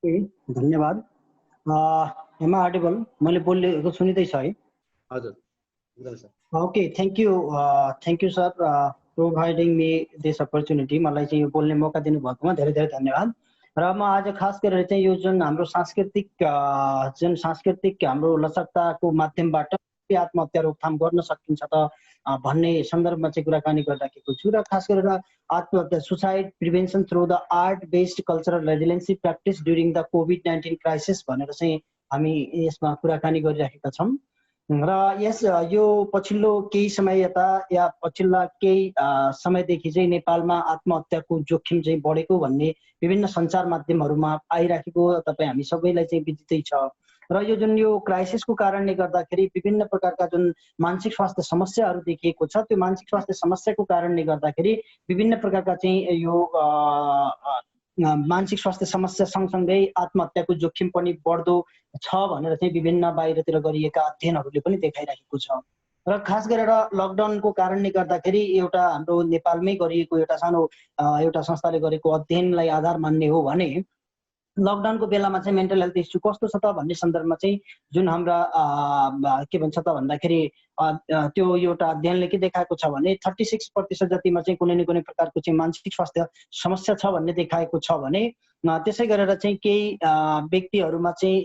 ए, धन्यवाद। Am I audible? मैले बोलेको सुनिँदैछ है? हजुर हुँदैछ। Okay, thank you sir, providing me this opportunity. मलाई चाहिँ यो बोल्ने मौका दिनुभएकोमा धेरै धेरै धन्यवाद। र म आज खास गरेर चाहिँ यो जुन हाम्रो सांस्कृतिक हाम्रो लचकताको माध्यमबाट आत्महत्या रोकथाम गर्न सकिन्छ त भन्ने सन्दर्भमा चाहिँ कुराकानी गरिराखेको छु। र खास गरेर आत्महत्या suicide prevention through the art based cultural resiliency practice during the कोभिड-19 क्राइसिस भनेर चाहिँ हामी यसमा कुराकानी गरिराखेका छौँ। र यो पछिल्लो केही समय यता या पछिल्ला केही समयदेखि चाहिँ नेपालमा आत्महत्याको जोखिम चाहिँ बढेको भन्ने विभिन्न सञ्चार माध्यमहरूमा आइराखेको तपाईँ हामी सबैलाई चाहिँ विदितै छ। र यो जुन यो क्राइसिसको कारणले गर्दाखेरि विभिन्न प्रकारका जुन मानसिक स्वास्थ्य समस्याहरू देखिएको छ, त्यो मानसिक स्वास्थ्य समस्याको कारणले गर्दाखेरि विभिन्न प्रकारका चाहिँ यो मानसिक स्वास्थ्य समस्या सँगसँगै आत्महत्याको जोखिम पनि बढ्दो छ भनेर चाहिँ विभिन्न बाहिरतिर गरिएका अध्ययनहरूले पनि देखाइरहेको छ। र खास गरेर लकडाउनको कारणले गर्दाखेरि एउटा हाम्रो नेपालमै गरिएको एउटा सानो एउटा संस्थाले गरेको अध्ययनलाई आधार मान्ने हो भने लकडाउनको बेलामा चाहिँ मेन्टल हेल्थ इस्यु कस्तो छ त भन्ने सन्दर्भमा चाहिँ जुन हाम्रा के भन्छ त भन्दाखेरि त्यो एउटा अध्ययनले के देखाएको छ भने 36% जतिमा चाहिँ कुनै न कुनै प्रकारको चाहिँ मानसिक स्वास्थ्य समस्या छ भन्ने देखाएको छ भने त्यसै गरेर चाहिँ केही व्यक्तिहरूमा चाहिँ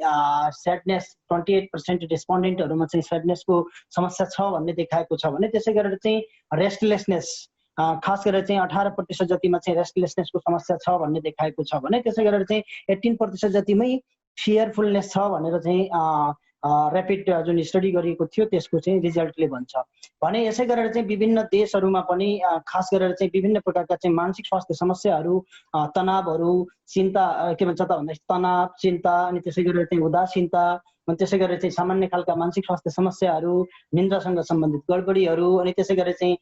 स्याडनेस 28% रेस्पोन्डेन्टहरूमा चाहिँ स्याडनेसको समस्या छ भन्ने देखाएको छ भने त्यसै गरेर चाहिँ रेस्टलेसनेस खास गरेर चाहिँ 18% जतिमा चाहिँ रेस्टलेसनेसको समस्या छ भन्ने देखाएको छ भने त्यसै गरेर चाहिँ 18% जतिमै फियरफुलनेस छ भनेर चाहिँ ऱ्यापिड जुन स्टडी गरिएको थियो त्यसको चाहिँ रिजल्टले भन्छ। भने यसै गरेर चाहिँ विभिन्न देशहरूमा पनि खास गरेर चाहिँ विभिन्न प्रकारका चाहिँ मानसिक स्वास्थ्य समस्याहरू तनावहरू चिन्ता के भन्छ त भन्दा तनाव चिन्ता अनि त्यसै गरेर चाहिँ उदासीनता अनि त्यसै गरेर चाहिँ सामान्य खालका मानसिक स्वास्थ्य समस्याहरू निन्द्रासँग सम्बन्धित गडबडीहरू अनि त्यसै गरेर चाहिँ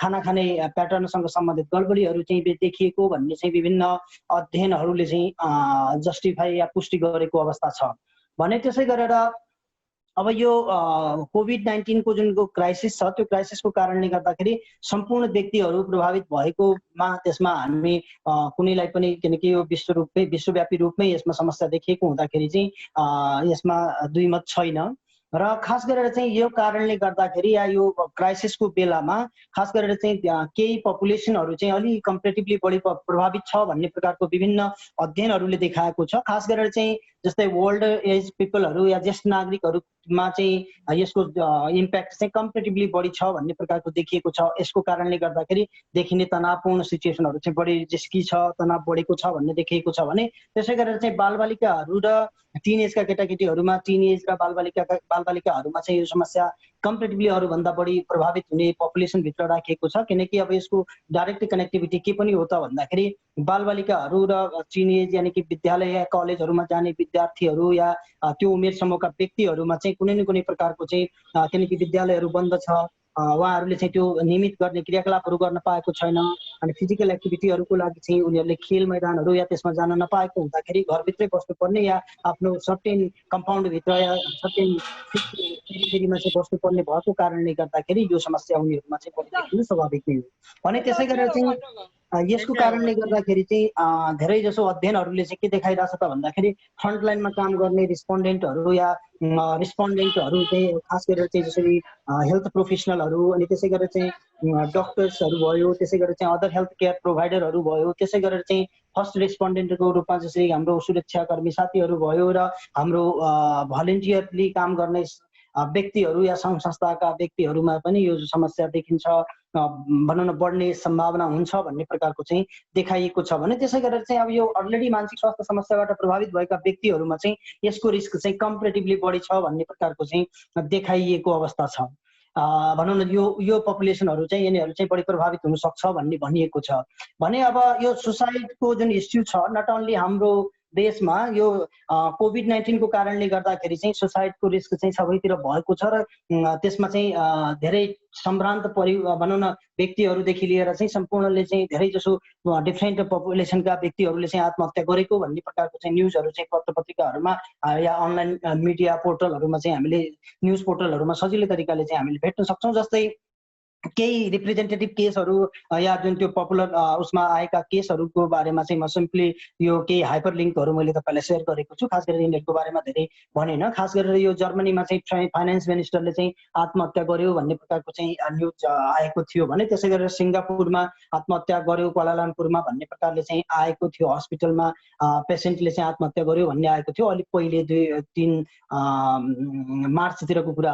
खाना खाने प्याटर्नसँग सम्बन्धित गडबडीहरू चाहिँ देखिएको भन्ने चाहिँ विभिन्न अध्ययनहरूले चाहिँ जस्टिफाई या पुष्टि गरेको अवस्था छ। भने त्यसै गरेर अब यो कोभिड-19 को जुन क्राइसिस छ त्यो क्राइसिसको कारणले गर्दाखेरि सम्पूर्ण व्यक्तिहरू प्रभावित भएकोमा त्यसमा हामी कुनैलाई पनि किनकि यो विश्वव्यापी रूपमै यसमा समस्या देखिएको हुँदाखेरि चाहिँ यसमा दुई मत छैन। र खास गरेर चाहिँ यो कारणले गर्दाखेरि या यो क्राइसिसको बेलामा खास गरेर चाहिँ केही पपुलेसनहरू चाहिँ अलि कम्पेरेटिभली बढी प्रभावित छ भन्ने प्रकारको विभिन्न अध्ययनहरूले देखाएको छ। खास गरेर चाहिँ जस्तै ओल्ड एज पिपलहरू या ज्येष्ठ नागरिकहरूमा चाहिँ यसको इम्प्याक्ट चाहिँ कम्पेरेटिभली बढी छ भन्ने प्रकारको देखिएको छ। यसको कारणले गर्दाखेरि देखिने तनावपूर्ण सिचुएसनहरू चाहिँ बढी रिस्की छ, तनाव बढेको छ भन्ने देखिएको छ भने त्यसै गरेर चाहिँ बालबालिकाहरू र टिनेजका केटाकेटीहरूमा टिनेज र बालबालिकाहरूमा चाहिँ यो समस्या कम्पेरेटिभली अरूभन्दा बढी प्रभावित हुने पपुलेसनभित्र राखिएको छ। किनकि अब यसको डाइरेक्ट कनेक्टिभिटी के पनि हो त भन्दाखेरि बालबालिकाहरू र टिनेज यानि कि विद्यालय या कलेजहरूमा जाने विद्यार्थीहरू या त्यो उमेर समूहका व्यक्तिहरूमा चाहिँ कुनै न कुनै प्रकारको चाहिँ किनकि विद्यालयहरू बन्द छ उहाँहरूले चाहिँ त्यो नियमित गर्ने क्रियाकलापहरू गर्न पाएको छैन अनि फिजिकल एक्टिभिटीहरूको लागि चाहिँ उनीहरूले खेल मैदानहरू या त्यसमा जान नपाएको हुँदाखेरि घरभित्रै बस्नुपर्ने या आफ्नो सर्टेन कम्पाउन्डभित्र या सर्टेन फेरिमा चाहिँ बस्नुपर्ने भएको कारणले गर्दाखेरि यो समस्या उनीहरूमा चाहिँ देखिनु स्वाभाविक नै हो। भने त्यसै गरेर चाहिँ यसको कारणले गर्दाखेरि चाहिँ धेरै जसो अध्ययनहरूले चाहिँ के देखाइरहेछ त भन्दाखेरि फ्रन्टलाइनमा काम गर्ने रिस्पोन्डेन्टहरू या रिस्पोन्डेन्टहरू चाहिँ खास गरेर चाहिँ जसरी हेल्थ प्रोफेसनलहरू अनि त्यसै गरेर चाहिँ डक्टर्सहरू भयो, त्यसै गरेर चाहिँ अदर हेल्थ केयर प्रोभाइडरहरू भयो, त्यसै गरेर चाहिँ फर्स्ट रेस्पोन्डेन्टको रूपमा जसरी हाम्रो सुरक्षाकर्मी साथीहरू भयो र हाम्रो भलिन्टियरली काम गर्ने व्यक्तिहरू या सङ्घ संस्थाका व्यक्तिहरूमा पनि यो समस्या देखिन्छ भनौँ न बढ्ने सम्भावना हुन्छ भन्ने प्रकारको चाहिँ देखाइएको छ। भने त्यसै गरेर चाहिँ अब यो अलरेडी मानसिक स्वास्थ्य समस्याबाट प्रभावित भएका व्यक्तिहरूमा चाहिँ यसको रिस्क चाहिँ कम्पेरेटिभली बढी छ भन्ने प्रकारको चाहिँ देखाइएको अवस्था छ। भनौँ न यो पपुलेसनहरू चाहिँ यिनीहरू चाहिँ बढी प्रभावित हुन सक्छ भन्ने भनिएको छ। भने अब यो सुसाइडको जुन इस्यु छ नट ओन्ली हाम्रो देशमा यो कोभिड-19 को कारणले गर्दाखेरि चाहिँ सुसाइडको रिस्क चाहिँ सबैतिर भएको छ र त्यसमा चाहिँ धेरै सम्भ्रान्त भनौँ न व्यक्तिहरूदेखि लिएर चाहिँ सम्पूर्णले चाहिँ धेरै जसो डिफ्रेन्ट पपुलेसनका व्यक्तिहरूले चाहिँ आत्महत्या गरेको भन्ने प्रकारको चाहिँ न्युजहरू चाहिँ पत्र पत्रिकाहरूमा या अनलाइन मिडिया पोर्टलहरूमा चाहिँ हामीले न्युज पोर्टलहरूमा सजिलै तरिकाले चाहिँ हामीले भेट्न सक्छौँ। जस्तै केही रिप्रेजेन्टेटिभ केसहरू या जुन त्यो पपुलर उसमा आएका केसहरूको बारेमा चाहिँ म सिम्पली यो केही हाइपर लिङ्कहरू मैले तपाईँलाई सेयर गरेको छु। खास गरेर यिनीहरूको बारेमा धेरै भनेन। खास गरेर यो जर्मनीमा चाहिँ फाइनेन्स मिनिस्टरले चाहिँ आत्महत्या गर्यो भन्ने प्रकारको चाहिँ न्युज आएको थियो भने, त्यसै गरेर सिङ्गापुरमा आत्महत्या गर्यो, क्वालालम्पुरमा भन्ने प्रकारले चाहिँ आएको थियो। हस्पिटलमा पेसेन्टले चाहिँ आत्महत्या गर्यो भन्ने आएको थियो। अलिक पहिले 2-3 मार्चतिरको कुरा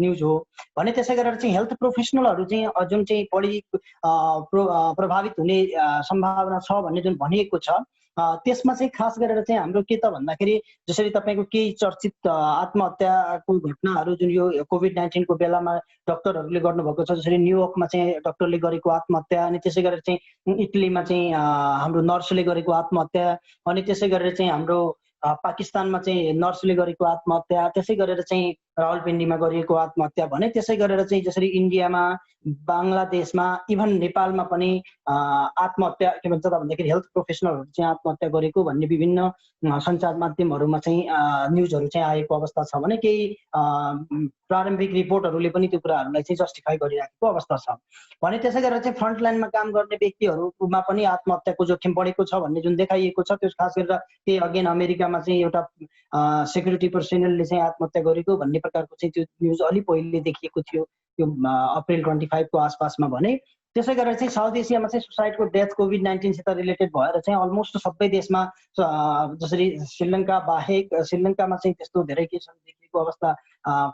न्युज हो भने। त्यसै गरेर चाहिँ हेल्थ प्रोफेसनलहरू चाहिँ जुन चाहिँ बढी प्रभावित हुने सम्भावना छ भन्ने जुन भनिएको छ, त्यसमा चाहिँ खास गरेर चाहिँ हाम्रो के त भन्दाखेरि, जसरी तपाईँको केही चर्चित आत्महत्याको घटनाहरू जुन यो कोभिड-19 को बेलामा डक्टरहरूले गर्नुभएको छ, जसरी न्युयोर्कमा चाहिँ डक्टरले गरेको आत्महत्या, अनि त्यसै गरेर चाहिँ इटलीमा चाहिँ हाम्रो नर्सले गरेको आत्महत्या, अनि त्यसै गरेर चाहिँ हाम्रो पाकिस्तानमा चाहिँ नर्सले गरेको आत्महत्या, त्यसै गरेर चाहिँ रावलपिण्डीमा गरिएको आत्महत्या भने, त्यसै गरेर चाहिँ जसरी इन्डियामा, बङ्गलादेशमा, इभन नेपालमा पनि आत्महत्या के भन्छ त भन्दाखेरि हेल्थ प्रोफेसनलहरू चाहिँ आत्महत्या गरेको भन्ने विभिन्न सञ्चार माध्यमहरूमा चाहिँ न्युजहरू चाहिँ आएको अवस्था छ भने, केही प्रारम्भिक रिपोर्टहरूले पनि त्यो कुराहरूलाई चाहिँ जस्टिफाई गरिराखेको अवस्था छ भने। त्यसै गरेर चाहिँ फ्रन्टलाइनमा काम गर्ने व्यक्तिहरूमा पनि आत्महत्याको जोखिम बढेको छ भन्ने जुन देखाइएको छ, त्यो खास गरेर त्यही अगेन अमेरिकामा चाहिँ एउटा सेक्युरिटी पर्सनलले चाहिँ आत्महत्या गरेको भन्ने प्रकारको चाहिँ त्यो न्युज अलि पहिले देखिएको थियो, त्यो अप्रिल 25 को आसपासमा भने। त्यसै गरेर चाहिँ साउथ एसियामा चाहिँ सुसाइडको डेथ कोभिड-19 सित रिलेटेड भएर चाहिँ अलमोस्ट सबै देशमा, जसरी श्रीलङ्का बाहेक, श्रीलङ्कामा चाहिँ त्यस्तो धेरै केसहरू देखिएको अवस्था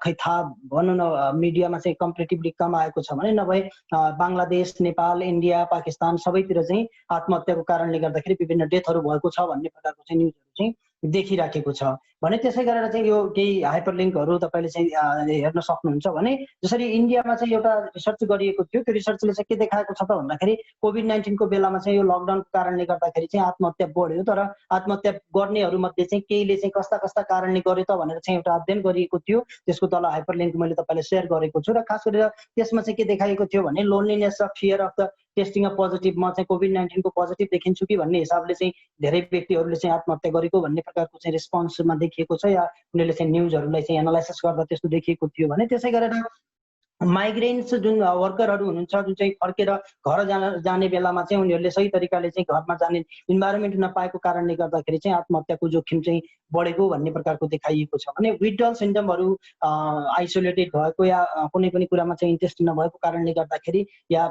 खै थाहा भनौँ न मिडियामा चाहिँ कम्पेरिटिभली कम आएको छ भने, नभए बङ्गलादेश, नेपाल, इन्डिया, पाकिस्तान सबैतिर चाहिँ आत्महत्याको कारणले गर्दाखेरि विभिन्न डेथहरू भएको छ भन्ने प्रकारको चाहिँ न्युजहरू चाहिँ देखिराखेको छ भने। त्यसै गरेर चाहिँ यो केही हाइपर लिङ्कहरू तपाईँले चाहिँ हेर्न सक्नुहुन्छ भने, जसरी इन्डियामा चाहिँ एउटा रिसर्च गरिएको थियो, त्यो रिसर्चले चाहिँ के देखाएको छ त भन्दाखेरि, कोभिड-19 को बेलामा चाहिँ यो लकडाउनको कारणले गर्दाखेरि चाहिँ आत्महत्या बढ्यो, तर आत्महत्या गर्नेहरूमध्ये चाहिँ केहीले चाहिँ कस्ता कस्ता कारणले गर्यो त भनेर चाहिँ एउटा अध्ययन गरिएको थियो। त्यसको तल हाइपर लिङ्क मैले तपाईँलाई सेयर गरेको छु। र खास गरेर त्यसमा चाहिँ के देखाएको थियो भने, लोनलीनेस र fear of the testing of positive, म चाहिँ कोभिड-19 को पोजिटिभ देखिन्छु कि भन्ने हिसाबले चाहिँ धेरै व्यक्तिहरूले चाहिँ आत्महत्या गरेको भन्ने प्रकारको चाहिँ रेस्पोन्समा देखिएको छ, या उनीहरूले चाहिँ न्युजहरूलाई चाहिँ एनालाइसिस गर्दा त्यस्तो देखिएको थियो भने। त्यसै गरेर माइग्रेन्ट्स जुन वर्करहरू हुनुहुन्छ, जुन चाहिँ फर्केर घर जाने बेलामा चाहिँ उनीहरूले सही तरिकाले चाहिँ घरमा जाने इन्भाइरोमेन्ट नपाएको कारणले गर्दाखेरि चाहिँ आत्महत्याको जोखिम चाहिँ बढेको भन्ने प्रकारको देखाइएको छ भने। विथड्रल सिन्डमहरू आइसोलेटेड भएको या कुनै पनि कुरामा चाहिँ इन्ट्रेस्ट नभएको कारणले गर्दाखेरि, या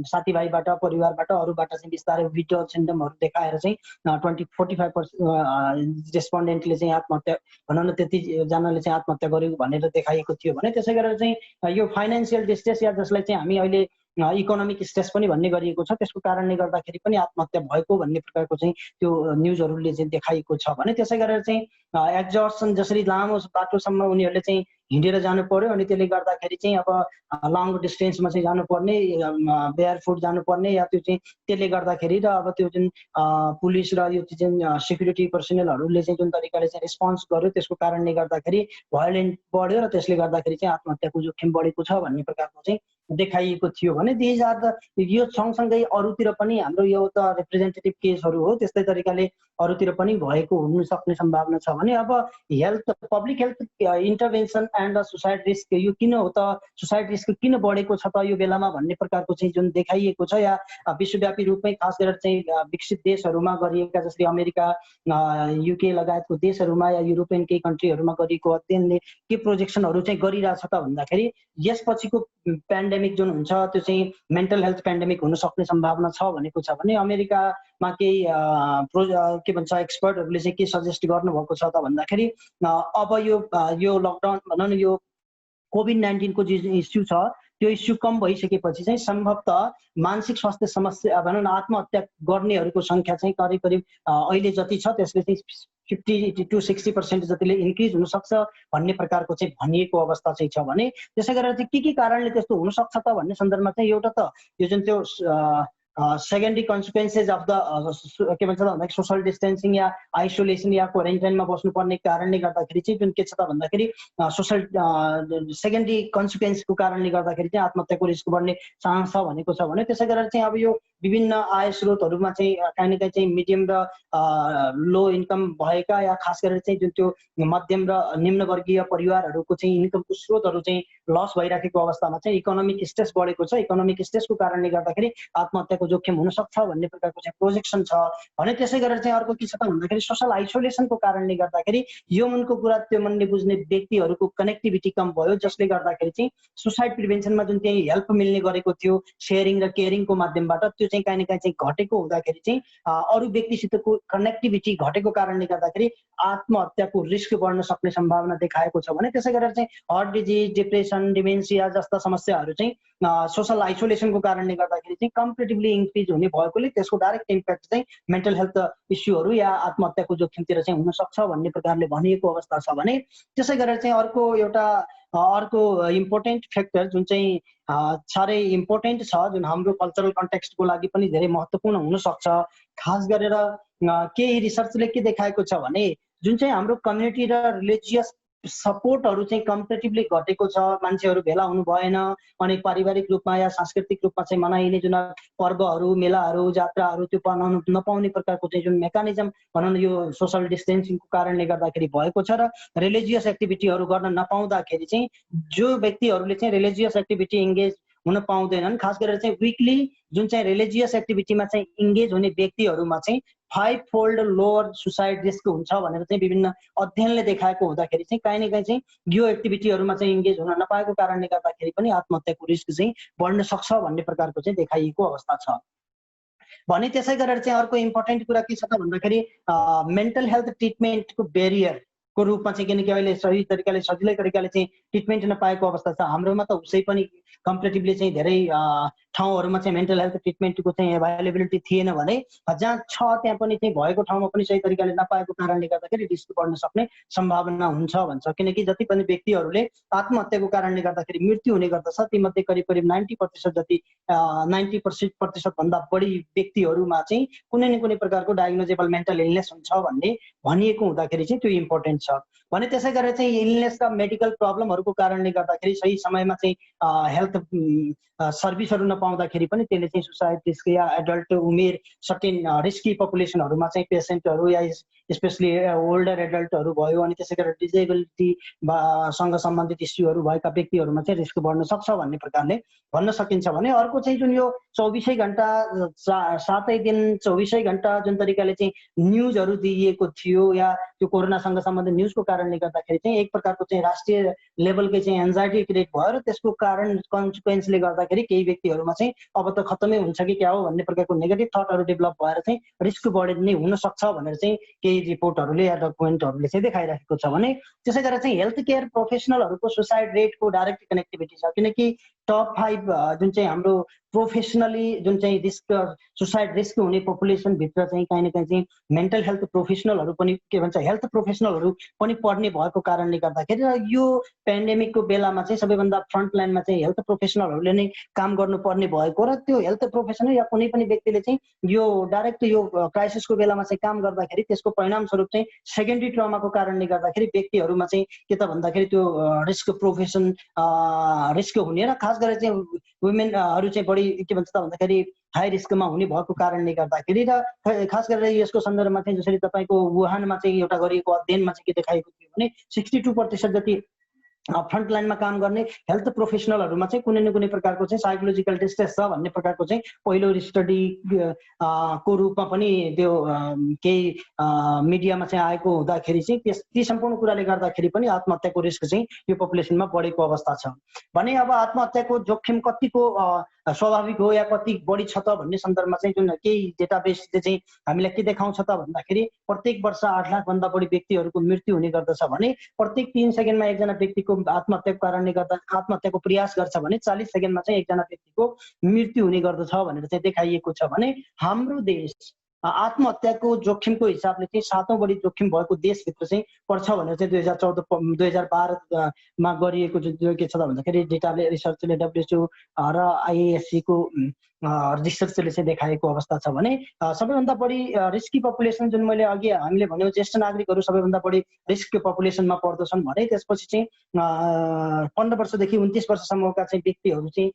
साथीभाइबाट, परिवारबाट, अरूबाट चाहिँ बिस्तारै विथड्रल सिन्डमहरू देखाएर चाहिँ 45% रेस्पोन्डेन्टले चाहिँ आत्महत्या, भनौँ न त्यतिजनाले चाहिँ आत्महत्या गर्यो भनेर देखाइएको थियो भने। त्यसै गरेर चाहिँ यो फाइनेन्सियल डिस्ट्रेस, या जसलाई चाहिँ हामी अहिले इकोनोमिक स्ट्रेस पनि भन्ने गरिएको छ, त्यसको कारणले गर्दाखेरि पनि आत्महत्या भएको भन्ने प्रकारको चाहिँ त्यो न्युजहरूले चाहिँ देखाइएको छ भने। त्यसै गरेर चाहिँ एक्जर्सन, जसरी लामो बाटोसम्म उनीहरूले चाहिँ हिँडेर जानु पर्यो, अनि त्यसले गर्दाखेरि चाहिँ अब लङ डिस्टेन्समा चाहिँ जानुपर्ने, बेयर फुट जानुपर्ने, या त्यो चाहिँ त्यसले गर्दाखेरि, र अब त्यो जुन पुलिस र यो जुन सेक्युरिटी पर्सनलहरूले चाहिँ जुन तरिकाले चाहिँ रेस्पोन्स गर्यो, त्यसको कारणले गर्दाखेरि भायोलेन्ट बढ्यो, र त्यसले गर्दाखेरि चाहिँ आत्महत्याको जोखिम बढेको छ भन्ने प्रकारको चाहिँ देखाइएको थियो भने। दिज आर द, यो सँगसँगै अरूतिर पनि हाम्रो यो त रिप्रेजेन्टेटिभ केसहरू हो, त्यस्तै तरिकाले अरूतिर पनि भएको हुन सक्ने सम्भावना छ भने। अब health, public health intervention and suicide risk, यो किन हो त, सुसाइड रिस्क किन बढेको छ त यो बेलामा भन्ने प्रकारको चाहिँ जुन देखाइएको छ, या विश्वव्यापी रूपमै खास गरेर चाहिँ विकसित देशहरूमा गरिएका, जस्तै अमेरिका, युके लगायतको देशहरूमा या युरोपियन केही कन्ट्रीहरूमा गरिएको अध्ययनले के प्रोजेक्सनहरू चाहिँ गरिरहेछ त भन्दाखेरि, यसपछिको पेन्डेमिक जुन हुन्छ त्यो चाहिँ मेन्टल हेल्थ पेन्डेमिक हुन सक्ने सम्भावना छ भनेको छ भने। अमेरिकामा केही के भन्छ एक्सपर्टहरूले चाहिँ के सजेस्ट गर्नुभएको छ त भन्दाखेरि, अब यो लकडाउन, भनौँ न यो कोभिड-19 को जुन इस्यु छ, त्यो इस्यु कम भइसकेपछि चाहिँ सम्भवतः मानसिक स्वास्थ्य समस्या, भनौँ न आत्महत्या गर्नेहरूको सङ्ख्या चाहिँ करिब करिब अहिले जति छ त्यसले चाहिँ 50 to 60% जतिले इन्क्रिज हुनसक्छ भन्ने प्रकारको चाहिँ भनिएको अवस्था चाहिँ छ भने। त्यसै गरेर चाहिँ के कारणले त्यस्तो हुनसक्छ त भन्ने सन्दर्भमा चाहिँ एउटा त यो जुन त्यो सेकेन्डरी कन्सिक्वेन्सेस अफ द के भन्छ त भन्दाखेरि सोसल डिस्टेन्सिङ या आइसोलेसन या क्वारेन्टाइनमा बस्नुपर्ने कारणले गर्दाखेरि चाहिँ जुन के छ त भन्दाखेरि सोसल सेकेन्डरी कन्सिक्वेन्सको कारणले गर्दाखेरि चाहिँ आत्महत्याको रिस्क बढ्ने चान्स छ भनेको छ भने। त्यसै गरेर चाहिँ अब यो विभिन्न आय स्रोतहरूमा चाहिँ काहीँ न काहीँ चाहिँ मिडियम र लो इन्कम भएका या खास गरेर चाहिँ जुन त्यो मध्यम र निम्नवर्गीय परिवारहरूको चाहिँ इन्कमको स्रोतहरू चाहिँ लस भइराखेको अवस्थामा चाहिँ इकोनोमिक स्ट्रेस बढेको छ। इकोनोमिक स्ट्रेसको कारणले गर्दाखेरि आत्महत्याको जोखिम हुन सक्छ भन्ने प्रकारको चाहिँ प्रोजेक्सन छ भने त्यसै गरेर चाहिँ अर्को के छ त भन्दाखेरि सोशल आइसोलेसनको कारणले गर्दाखेरि यो मनको कुरा त्यो मनले बुझ्ने व्यक्तिहरूको कनेक्टिभिटी कम भयो, जसले गर्दाखेरि चाहिँ सुसाइड प्रिभेन्सनमा जुन चाहिँ हेल्प मिल्ने गरेको थियो सेयरिङ र केयरिङको माध्यमबाट त्यो चाहिँ काहीँ न काहीँ चाहिँ घटेको हुँदाखेरि चाहिँ अरू व्यक्तिसितको कनेक्टिभिटी घटेको कारणले गर्दाखेरि आत्महत्याको रिस्क बढ्न सक्ने सम्भावना देखाएको छ भने त्यसै गरेर चाहिँ हार्ट डिजिज, डिप्रेसन, डिमेन्सिया जस्ता समस्याहरू चाहिँ सोशल आइसोलेसनको कारणले गर्दाखेरि चाहिँ कम्पेरिटिभली इन्क्रिज हुने भएकोले त्यसको डाइरेक्ट इम्प्याक्ट चाहिँ मेन्टल हेल्थ इस्युहरू या आत्महत्याको जोखिमतिर चाहिँ हुन सक्छ भन्ने प्रकारले भनिएको अवस्था छ भने त्यसै गरेर चाहिँ अर्को इम्पोर्टेन्ट फ्याक्टर जुन चाहिँ साह्रै इम्पोर्टेन्ट छ, जुन हाम्रो कल्चरल कन्टेक्स्टको लागि पनि धेरै महत्त्वपूर्ण हुन सक्छ। खास गरेर केही रिसर्चले के देखाएको छ भने जुन चाहिँ हाम्रो कम्युनिटी र रिलिजियस सपोर्टहरू चाहिँ कम्पेरिटिभली घटेको छ, मान्छेहरू भेला हुनु भएन, अनि पारिवारिक रूपमा या सांस्कृतिक रूपमा चाहिँ मनाइने जुन पर्वहरू, मेलाहरू, जात्राहरू त्यो मनाउन नपाउने प्रकारको चाहिँ जुन मेकानिजम भनौँ न यो सोसल डिस्टेन्सिङको कारणले गर्दाखेरि भएको छ र रिलिजियस एक्टिभिटीहरू गर्न नपाउँदाखेरि चाहिँ जो व्यक्तिहरूले चाहिँ रिलिजियस एक्टिभिटी इङ्गेज हुन पाउँदैनन्, खास गरेर चाहिँ विकली जुन चाहिँ रिलिजियस एक्टिभिटीमा चाहिँ इङ्गेज हुने व्यक्तिहरूमा चाहिँ 5 फोल्ड लोवर सुसाइड रिस्क हुन्छ भनेर चाहिँ विभिन्न अध्ययनले देखाएको हुँदाखेरि चाहिँ काहीँ न काहीँ चाहिँ यो एक्टिभिटीहरूमा चाहिँ इङ्गेज हुन नपाएको कारणले गर्दाखेरि पनि आत्महत्याको रिस्क चाहिँ बढ्न सक्छ भन्ने प्रकारको चाहिँ देखाइएको अवस्था छ भने त्यसै गरेर चाहिँ अर्को इम्पोर्टेन्ट कुरा के छ त भन्दाखेरि मेन्टल हेल्थ ट्रिटमेन्टको बेरियर को रूपमा चाहिँ किनकि अहिले सही तरिकाले सजिलै तरिकाले चाहिँ ट्रिटमेन्ट नपाएको अवस्था छ। हाम्रोमा त उसै पनि कम्पेरिटिभली चाहिँ धेरै ठाउँहरूमा चाहिँ मेन्टल हेल्थ ट्रिटमेन्टको चाहिँ एभाइलेबिलिटी थिएन भने जहाँ छ त्यहाँ पनि चाहिँ भएको ठाउँमा पनि सही तरिकाले नपाएको कारणले गर्दाखेरि रिस्क बढ्न सक्ने सम्भावना हुन्छ भन्छ। किनकि जति पनि व्यक्तिहरूले आत्महत्याको कारणले गर्दाखेरि मृत्यु हुने गर्दछ तीमध्ये करिब करिब 90% जति 90% भन्दा बढी व्यक्तिहरूमा चाहिँ कुनै न कुनै प्रकारको डायग्नोजेबल मेन्टल इलनेस हुन्छ भन्ने भनिएको हुँदाखेरि चाहिँ त्यो इम्पोर्टेन्ट छ भने त्यसै गरेर चाहिँ इलनेस र मेडिकल प्रब्लमहरूको कारणले गर्दाखेरि सही समयमा चाहिँ हेल्थ सर्भिसहरू नपाउँदाखेरि पनि त्यसले चाहिँ सुसाइड रिस्क या एडल्ट उमेर सर्टेन रिस्की पपुलेसनहरूमा चाहिँ पेसेन्टहरू या स्पेसली ओल्डर एडल्टहरू भयो अनि त्यसै गरेर डिजेबिलिटी सँग सम्बन्धित इस्युहरू भएका व्यक्तिहरूमा चाहिँ रिस्क बढ्न सक्छ भन्ने प्रकारले भन्न सकिन्छ भने अर्को चाहिँ जुन यो 24 घण्टा 7 दिन 24 घण्टा जुन तरिकाले चाहिँ न्युजहरू दिइएको थियो या त्यो कोरोनासँग सम्बन्धित न्युजको कारणले गर्दाखेरि चाहिँ एक प्रकारको चाहिँ राष्ट्रिय लेभलकै चाहिँ एन्जाइटी क्रिएट भयो र त्यसको कारण कन्सिक्वेन्सले गर्दाखेरि केही व्यक्तिहरूमा चाहिँ अब त खत्तमै हुन्छ कि क्या हो भन्ने प्रकारको नेगेटिभ थटहरू डेभलप भएर चाहिँ रिस्क बढ्ने हुन सक्छ भनेर चाहिँ केही रिपोर्टहरूले या डकुमेन्टहरूले चाहिँ देखाइराखेको छ भने त्यसै गरेर चाहिँ हेल्थ केयर प्रोफेसनलहरूको सुसाइड रेटको डाइरेक्ट कनेक्टिभिटी छ। किनकि टप 5 जुन चाहिँ हाम्रो प्रोफेसनली जुन चाहिँ रिस्क सुसाइड रिस्क हुने पपुलेसन भित्र चाहिँ काहीँ न काहीँ चाहिँ मेन्टल हेल्थ प्रोफेसनलहरू पनि के भन्छ हेल्थ प्रोफेसनलहरू पनि पर्ने भएको कारणले गर्दाखेरि र यो पेन्डेमिकको बेलामा चाहिँ सबैभन्दा फ्रन्ट लाइनमा चाहिँ हेल्थ प्रोफेसनलहरूले नै काम गर्नुपर्ने भएको र त्यो हेल्थ प्रोफेसनल या कुनै पनि व्यक्तिले चाहिँ यो डाइरेक्ट यो क्राइसिसको बेलामा चाहिँ काम गर्दाखेरि त्यसको परिणामस्वरूप चाहिँ सेकेन्डरी ट्रमाको कारणले गर्दाखेरि व्यक्तिहरूमा चाहिँ के त भन्दाखेरि त्यो रिस्क प्रोफेसन रिस्क हुने र खास गरेर चाहिँ वुमेनहरू चाहिँ बढी के भन्छ त भन्दाखेरि हाई रिस्कमा हुने भएको कारणले गर्दाखेरि र खास गरेर यसको सन्दर्भमा चाहिँ जसरी तपाईँको वुहानमा चाहिँ एउटा गरिएको अध्ययनमा चाहिँ के देखाएको थियो भने 62% जति फ्रन्ट लाइनमा काम गर्ने हेल्थ प्रोफेसनलहरूमा चाहिँ कुनै न कुनै प्रकारको चाहिँ साइकोलोजिकल डिस्ट्रेस छ भन्ने प्रकारको चाहिँ पहिलो स्टडी को रूपमा पनि त्यो केही मिडियामा चाहिँ आएको हुँदाखेरि चाहिँ ती सम्पूर्ण कुराले गर्दाखेरि पनि आत्महत्याको रिस्क चाहिँ यो पपुलेसनमा बढेको अवस्था छ भने अब आत्महत्याको जोखिम कतिको स्वाभाविक हो या कति बढी छ त भन्ने सन्दर्भमा चाहिँ जुन केही डेटाबेसले चाहिँ हामीलाई के देखाउँछ त भन्दाखेरि प्रत्येक वर्ष 8 लाख भन्दा बढी व्यक्तिहरूको मृत्यु हुने गर्दछ भने प्रत्येक 3 सेकेन्डमा एकजना व्यक्तिको आत्महत्याको कारणले गर्दा आत्महत्याको प्रयास गर्छ भने 40 सेकेन्डमा चाहिँ एकजना व्यक्तिको मृत्यु हुने गर्दछ भनेर चाहिँ देखाइएको छ भने हाम्रो देश आत्महत्याको जोखिमको हिसाबले चाहिँ 7औं बढी जोखिम भएको देशभित्र चाहिँ पर्छ भनेर चाहिँ 2012 मा गरिएको जुन के छ त भन्दाखेरि डेटाले रिसर्चले WHO र IASC को रिसर्चले चाहिँ देखाएको अवस्था छ भने सबैभन्दा बढी रिस्की पपुलेसन जुन मैले अघि हामीले भन्यौं ज्येष्ठ नागरिकहरू सबैभन्दा बढी रिस्क पपुलेसनमा पर्दछन् भने त्यसपछि चाहिँ 15 वर्षदेखि 29 वर्षसम्मका चाहिँ व्यक्तिहरू चाहिँ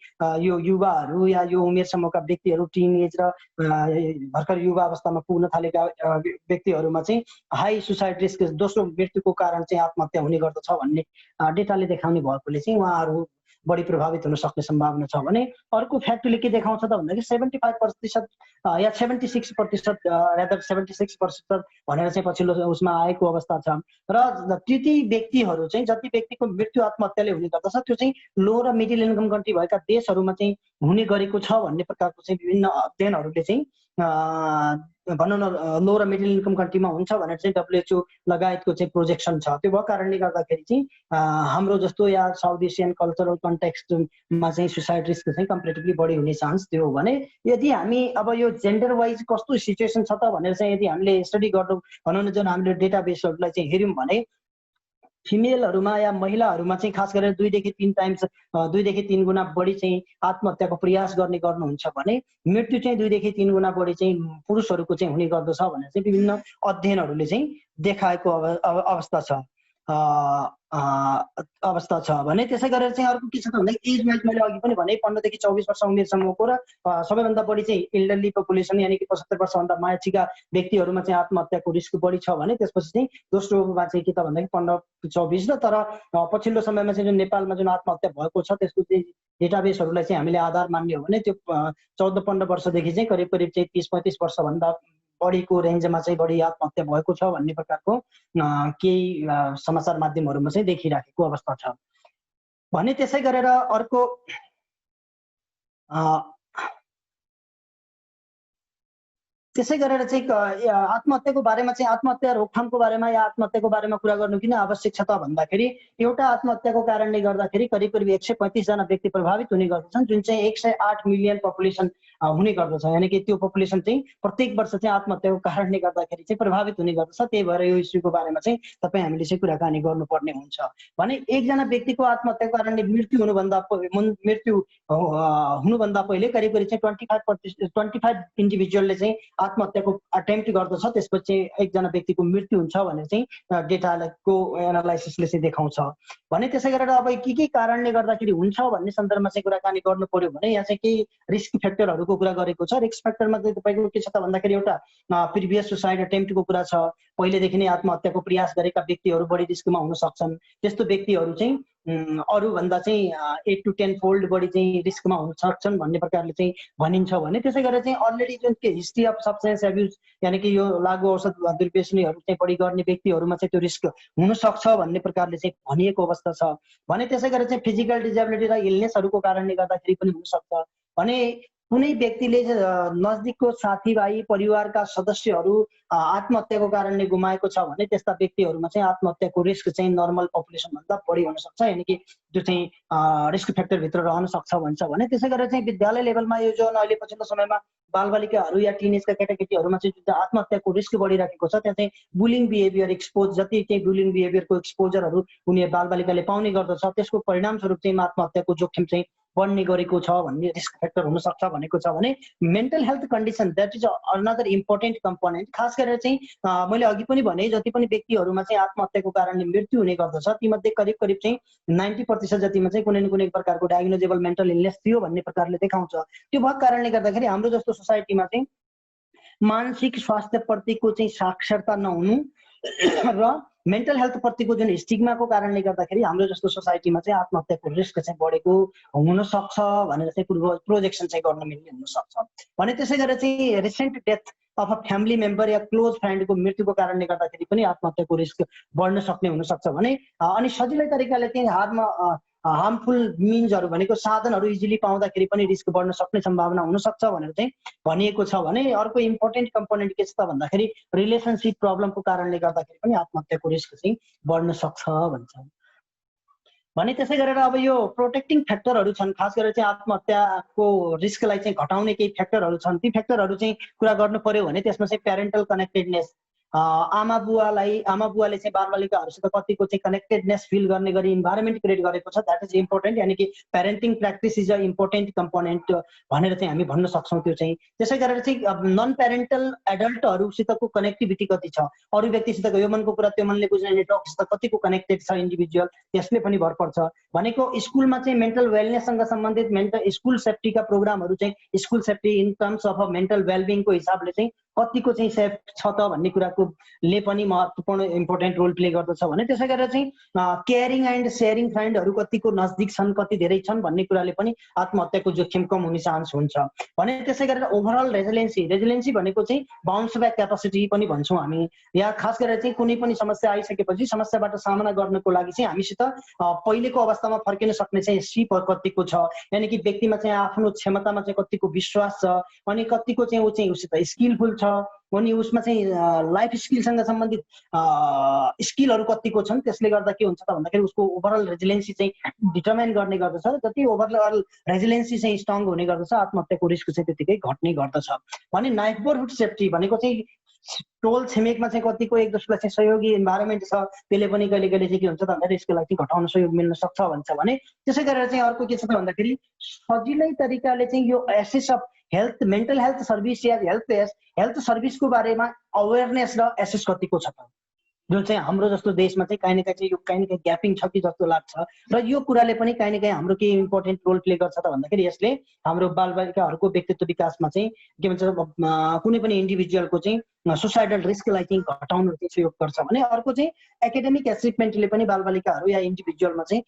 यो युवाहरू या यो उमेर समूहका व्यक्तिहरू टिन एज र भर्खर युवा अवस्थामा पुग्न थालेका व्यक्तिहरूमा चाहिँ हाई सुसाइड रिस्क दोस्रो मृत्युको कारण चाहिँ आत्महत्या हुने गर्दछ भन्ने डेटाले देखाउने भएकोले चाहिँ उहाँहरू बढी प्रभावित हुन सक्ने सम्भावना छ भने अर्को फ्याक्टरले के देखाउँछ त भन्दाखेरि 75% या 76% रादर 76% भनेर चाहिँ पछिल्लो उसमा आएको अवस्था छ र त्यति व्यक्तिहरू चाहिँ जति व्यक्तिको मृत्यु आत्महत्याले हुने गर्दछ त्यो चाहिँ लो र मिडल इन्कम कन्ट्री भएका देशहरूमा चाहिँ हुने गरेको छ भन्ने प्रकारको चाहिँ विभिन्न अध्ययनहरूले चाहिँ भनौँ न लो र मिडल इन्कम कन्ट्रीमा हुन्छ भनेर चाहिँ WHO लगायतको चाहिँ प्रोजेक्सन छ। त्यो भएको कारणले गर्दाखेरि चाहिँ हाम्रो जस्तो या साउथ एसियन कल्चरल कन्टेक्स्टमा चाहिँ सुसाइड रिस्क चाहिँ कम्पेरेटिभली बढी हुने चान्स त्यो हो भने यदि हामी अब यो जेन्डर वाइज कस्तो सिचुएसन छ त भनेर चाहिँ यदि हामीले स्टडी गर्छौँ भनौँ न जुन हामीले डेटाबेसहरूलाई चाहिँ हेऱ्यौँ भने फिमेलहरूमा या महिलाहरूमा चाहिँ खास गरेर 2 देखि 3 गुणा बढी चाहिँ आत्महत्याको प्रयास गर्नुहुन्छ भने मृत्यु चाहिँ 2 देखि 3 गुणा बढी चाहिँ पुरुषहरूको चाहिँ हुने गर्दछ भनेर चाहिँ विभिन्न अध्ययनहरूले चाहिँ देखाएको अवस्था छ भने त्यसै गरेर चाहिँ अर्को के छ त भन्दा एज वाइज मैले अघि पनि भने 15 देखि 24 वर्ष उमेर समूहको र सबैभन्दा बढी चाहिँ इल्डरली पपुलेसन यानि कि 75 वर्षभन्दा माथिका व्यक्तिहरूमा चाहिँ आत्महत्याको रिस्क बढी छ भने त्यसपछि चाहिँ दोस्रोमा चाहिँ के त भन्दाखेरि 15-24 र तर पछिल्लो समयमा चाहिँ जुन नेपालमा जुन आत्महत्या भएको छ त्यसको चाहिँ डेटाबेसहरूलाई चाहिँ हामीले आधार मान्ने हो भने त्यो 14-15 वर्षदेखि चाहिँ करिब चाहिँ 30-35 वर्षभन्दा बढीको रेन्जमा चाहिँ बढी आत्महत्या भएको छ भन्ने प्रकारको केही समाचार माध्यमहरूमा चाहिँ देखिराखेको अवस्था छ भने त्यसै गरेर अर्को त्यसै गरेर चाहिँ आत्महत्याको बारेमा चाहिँ आत्महत्या रोकथामको बारेमा या आत्महत्याको बारेमा कुरा गर्नु किन आवश्यक छ त भन्दाखेरि एउटा आत्महत्याको कारणले गर्दाखेरि करिब 135 जना व्यक्ति प्रभावित हुने गर्दछन् जुन चाहिँ 108 मिलियन पपुलेसन हुने गर्दछ यानि कि त्यो पपुलेसन चाहिँ प्रत्येक वर्ष चाहिँ आत्महत्याको कारणले गर्दाखेरि चाहिँ प्रभावित हुने गर्दछ। त्यही भएर यो इस्युको बारेमा चाहिँ तपाईँ हामीले चाहिँ कुराकानी गर्नुपर्ने हुन्छ भने एकजना व्यक्तिको आत्महत्याको कारणले मृत्यु हुनुभन्दा पहिले करिब चाहिँ 25 इन्डिभिजुअलले चाहिँ आत्महत्याको अटेम्प्ट गर्दछ त्यसपछि एकजना व्यक्तिको मृत्यु हुन्छ भनेर चाहिँ डेटाको एनालाइसिसले चाहिँ देखाउँछ भने त्यसै गरेर अब के कारणले गर्दाखेरि हुन्छ भन्ने सन्दर्भमा चाहिँ कुराकानी गर्नु पर्यो भने यहाँ चाहिँ केही रिस्क फ्याक्टरहरूको कुरा गरेको छ। रिस्क फ्याक्टरमा चाहिँ तपाईँको के छ त भन्दाखेरि एउटा प्रिभियस सुसाइड अटेम्प्टको कुरा छ, पहिलेदेखि नै आत्महत्याको प्रयास गरेका व्यक्तिहरू बढी रिस्कमा हुन सक्छन्, त्यस्तो व्यक्तिहरू चाहिँ अरूभन्दा चाहिँ 8 to 10 फोल्ड बढी चाहिँ रिस्कमा हुन सक्छन् भन्ने प्रकारले चाहिँ भनिन्छ भने त्यसै गरेर चाहिँ अलरेडी जुन के हिस्ट्री अफ सब्सटेन्स एब्युज यानि कि यो लागु औषध दुर्व्यसनीहरू चाहिँ बढी गर्ने व्यक्तिहरूमा चाहिँ त्यो रिस्क हुन सक्छ भन्ने प्रकारले चाहिँ भनिएको अवस्था छ भने त्यसै गरेर चाहिँ फिजिकल डिजेबिलिटी र इलनेसहरूको कारणले गर्दाखेरि पनि हुन सक्छ भने कुनै व्यक्तिले नजिकको साथीभाइ परिवारका सदस्यहरू आत्महत्याको कारणले गुमाएको छ भने त्यस्ता व्यक्तिहरूमा चाहिँ आत्महत्याको रिस्क चाहिँ नर्मल पपुलेसन भन्दा बढी हुन सक्छ यानि कि त्यो चाहिँ रिस्क फ्याक्टर भित्र रहन सक्छ भन्छ भने त्यसै गरेर चाहिँ विद्यालय लेभलमा यो जुन अहिले पछिल्लो समयमा बालबालिकाहरू या टिनेजका केटाकेटीहरूमा चाहिँ जुन आत्महत्याको रिस्क बढिरहेको छ त्यहाँ चाहिँ बुलिङ बिहेभियर एक्सपोज जति चाहिँ बुलिङ बिहेभियरको एक्सपोजरहरू उनीहरू बालबालिकाले पाउने गर्दछ त्यसको परिणामस्वरूप चाहिँ आत्महत्याको जोखिम चाहिँ बढ्ने गरेको छ भन्ने रिस्क फ्याक्टर हुन सक्छ भनेको छ भने mental health condition that is another important component. खास गरेर चाहिँ मैले अघि पनि भने जति पनि व्यक्तिहरूमा चाहिँ आत्महत्याको कारणले मृत्यु हुने गर्दछ तीमध्ये करिब चाहिँ 90% जतिमा चाहिँ कुनै न कुनै प्रकारको डायग्नोजेबल मेन्टल इलनेस थियो भन्ने प्रकारले देखाउँछ। त्यो भएको कारणले गर्दाखेरि हाम्रो जस्तो सोसाइटीमा चाहिँ मानसिक स्वास्थ्य प्रतिको चाहिँ साक्षरता नहुनु र मेन्टल हेल्थ प्रतिको जुन स्टिग्माको कारणले गर्दाखेरि हाम्रो जस्तो सोसाइटीमा चाहिँ आत्महत्याको रिस्क चाहिँ बढेको हुन सक्छ भनेर चाहिँ प्रोजेक्सन चाहिँ गर्न मिल्ने हुन सक्छ भने त्यसै गरेर चाहिँ recent death of a family member या क्लोज फ्रेन्डको मृत्युको कारणले गर्दाखेरि पनि आत्महत्याको रिस्क बढ्न सक्ने हुन सक्छ भने अनि सजिलै तरिकाले चाहिँ हार्मफुल मिन्सहरू भनेको साधनहरू इजिली पाउँदाखेरि पनि रिस्क बढ्न सक्ने सम्भावना हुन सक्छ भनेर चाहिँ भनिएको छ भने अर्को इम्पोर्टेन्ट कम्पोनेन्ट के छ त भन्दाखेरि रिलेसनसिप प्रब्लमको कारणले गर्दाखेरि पनि आत्महत्याको रिस्क चाहिँ बढ्न सक्छ भन्छ। भने त्यसै गरेर अब यो प्रोटेक्टिङ फ्याक्टरहरू छन्, खास गरेर चाहिँ आत्महत्याको रिस्कलाई चाहिँ घटाउने केही फ्याक्टरहरू छन्। ती फ्याक्टरहरू चाहिँ कुरा गर्नु पर्यो भने त्यसमा चाहिँ प्यारेन्टल कनेक्टेडनेस, आमा बुवाले चाहिँ बालबालिकाहरूसित कतिको चाहिँ कनेक्टेडनेस फिल गर्ने गरी इन्भाइरोमेन्ट क्रिएट गरेको छ, द्याट इज इम्पोर्टेन्ट। यानि कि parenting practice is a important component भनेर चाहिँ हामी भन्न सक्छौँ। त्यो चाहिँ त्यसै गरेर चाहिँ नन प्यारेन्टल एडल्टहरूसितको कनेक्टिभिटी कति छ, अरू व्यक्तिसितको यो मनको कुरा त्यो मनले बुझ्ने नेटवर्कसित कतिको कनेक्टेड छ इन्डिभिजुअल, त्यसले पनि भर पर्छ। भनेको स्कुलमा चाहिँ मेन्टल वेलनेससँग सम्बन्धित स्कुल सेफ्टीका प्रोग्रामहरू चाहिँ school safety in terms of mental वेलबिङको हिसाबले चाहिँ कतिको चाहिँ सेफ छ त भन्ने कुराको ले पनि महत्त्वपूर्ण इम्पोर्टेन्ट रोल प्ले गर्दछ। भने त्यसै गरेर चाहिँ केयरिङ एन्ड सेयरिङ फ्रेन्डहरू कतिको नजदिक छन्, कति धेरै छन् भन्ने कुराले पनि आत्महत्याको जोखिम कम हुने चान्स हुन्छ। भने त्यसै गरेर ओभरअल रेजिलेन्सी भनेको चाहिँ बाउन्स ब्याक क्यापासिटी पनि भन्छौँ हामी। या खास गरेर चाहिँ कुनै पनि समस्या आइसकेपछि समस्याबाट सामना गर्नको लागि चाहिँ हामीसित पहिलेको अवस्थामा फर्किन सक्ने चाहिँ सिप कतिको छ, यानि कि व्यक्तिमा चाहिँ आफ्नो क्षमतामा चाहिँ कतिको विश्वास छ, अनि कतिको चाहिँ ऊ चाहिँ उसित स्किलफुल छ, अनि उसमा चाहिँ लाइफ स्किलसँग सम्बन्धित स्किलहरू कतिको छन्। त्यसले गर्दा के हुन्छ त भन्दाखेरि उसको ओभरअल रेजिलेन्सी चाहिँ डिटर्माइन गर्ने गर्दछ। जति ओभरअल रेजिलेन्सी चाहिँ स्ट्रङ हुने गर्दछ, आत्महत्याको रिस्क चाहिँ त्यतिकै घट्ने गर्दछ। भने नेबरहुड सेफ्टी भनेको चाहिँ टोल छिमेकमा चाहिँ कतिको एक दोस्रोलाई चाहिँ सहयोगी इन्भाइरोमेन्ट छ, त्यसले पनि कहिले कहिले चाहिँ के हुन्छ त भन्दाखेरि यसको लागि घटाउन सहयोग मिल्न सक्छ भन्छ। भने त्यसै गरेर चाहिँ अर्को के छ त भन्दाखेरि सजिलै तरिकाले चाहिँ यो access of health, mental health service या हेल्थ सर्भिसको बारेमा अवेरनेस र एसेस कतिको छ त, जुन चाहिँ हाम्रो जस्तो देशमा चाहिँ कहीँ न कहीँ यो कहीँ न कहीँ ग्यापिङ छ कि जस्तो लाग्छ। र यो कुराले पनि कहीँ न कहीँ हाम्रो के इम्पोर्टेन्ट रोल प्ले गर्छ त भन्दाखेरि यसले हाम्रो बालबालिकाहरूको व्यक्तित्व विकासमा चाहिँ के भन्छ कुनै पनि इन्डिभिजुअलको चाहिँ सुसाइडल रिस्कलाई चाहिँ घटाउन चाहिँ सहयोग गर्छ। भने अर्को चाहिँ एकाडेमिक एचिभमेन्टले पनि बालबालिकाहरू या इन्डिभिजुअलमा चाहिँ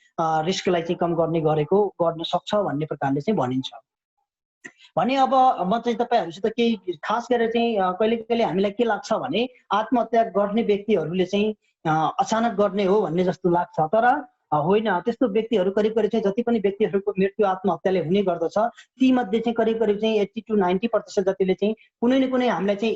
रिस्कलाई चाहिँ कम गर्न सक्छ भन्ने प्रकारले चाहिँ भनिन्छ। भने अब म चाहिँ तपाईँहरूसित केही खास गरेर चाहिँ कहिले कहिले हामीलाई के लाग्छ भने आत्महत्या गर्ने व्यक्तिहरूले चाहिँ अचानक गर्ने हो भन्ने जस्तो लाग्छ, तर होइन। त्यस्तो व्यक्तिहरू करिब करिब चाहिँ जति पनि व्यक्तिहरूको मृत्यु आत्महत्याले हुने गर्दछ तीमध्ये चाहिँ करिब करिब चाहिँ 80 to 90% जतिले चाहिँ कुनै न कुनै हामीलाई चाहिँ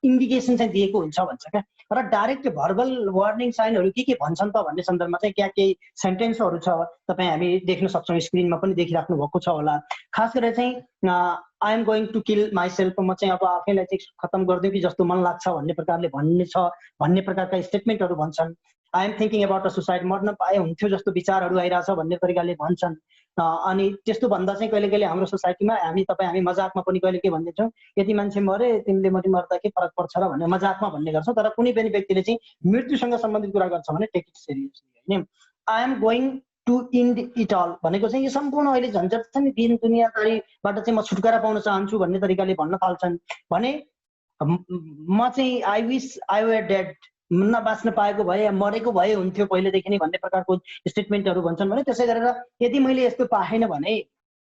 इन्डिकेसन चाहिँ दिएको हुन्छ भन्छ क्या। र डाइरेक्ट भर्बल वार्निङ साइनहरू के भन्छन् त भन्ने सन्दर्भमा चाहिँ केही सेन्टेन्सहरू छ, तपाईँ हामी देख्न सक्छौँ, स्क्रिनमा पनि देखिराख्नु भएको छ होला। खास गरेर चाहिँ I am going to kill myself, म चाहिँ अब आफैलाई चाहिँ खत्तम गरिदिउँ कि जस्तो मन लाग्छ भन्ने प्रकारले भन्ने प्रकारका स्टेटमेन्टहरू भन्छन्। I am thinking about a suicide, मर्न पाए हुन्थ्यो जस्तो विचारहरू आइरहेछ भन्ने तरिकाले भन्छन्। अनि त्यस्तो भन्दा चाहिँ कहिले कहिले हाम्रो सोसाइटीमा हामी मजाकमा पनि कहिले के भनिदिन्छौँ, यति मान्छे मरे तिमीले मर्दा के फरक पर्छ र भन्ने मजाकमा भन्ने गर्छौँ। तर कुनै पनि व्यक्तिले चाहिँ मृत्युसँग सम्बन्धित कुरा गर्छ भने टेक इट सिरियसली होइन। I am going to end it all भनेको चाहिँ यो सम्पूर्ण अहिले झन्झट छ नि दिन दुनियाँदारीबाट चाहिँ म छुटकारा पाउन चाहन्छु भन्ने तरिकाले भन्न थाल्छन्। भने म चाहिँ I wish I were dead, नबाँच्न पाएको भए या मरेको भए हुन्थ्यो पहिलेदेखि नै भन्ने प्रकारको स्टेटमेन्टहरू भन्छन्। भने त्यसै गरेर यदि मैले यस्तो पाएन भने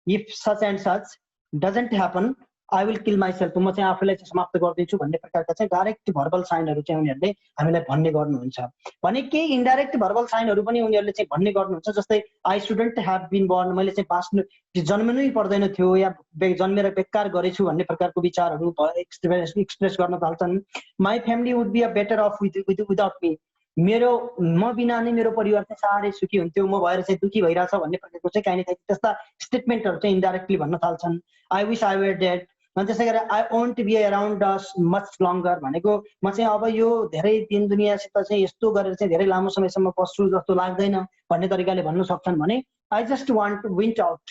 if such and such doesn't happen I will kill myself, म चाहिँ आफूलाई चाहिँ समाप्त गरिदिन्छु भन्ने प्रकारका चाहिँ डाइरेक्ट भर्बल साइनहरू चाहिँ उनीहरूले हामीलाई भन्ने गर्नुहुन्छ। भने केही इन्डाइरेक्ट भर्बल साइनहरू पनि उनीहरूले चाहिँ भन्ने गर्नुहुन्छ, जस्तै I shouldn't have been born, मैले चाहिँ जन्मिनै पर्दैन थियो या जन्मेर बेकार गरेछु भन्ने प्रकारको विचारहरू एक्सप्रेस गर्न थाल्छन्। My family would be a better off without me, म बिना नै मेरो परिवार चाहिँ साह्रै सुखी हुन्थ्यो, म भएर चाहिँ दुखी भइरहेछ भन्ने प्रकारको चाहिँ कहीँ न कहीँ त्यस्ता स्टेटमेन्टहरू चाहिँ इन्डाइरेक्टली भन्न थाल्छन्। I wish I were dead, अनि त्यसै गरेर I won't be around as much longer, भनेको म चाहिँ अब यो धेरै दिन दुनियाँसित चाहिँ यस्तो गरेर चाहिँ धेरै लामो समयसम्म बस्छु जस्तो लाग्दैन भन्ने तरिकाले भन्न सक्छन्। भने आई जस्ट वान्ट विन्ट आउट,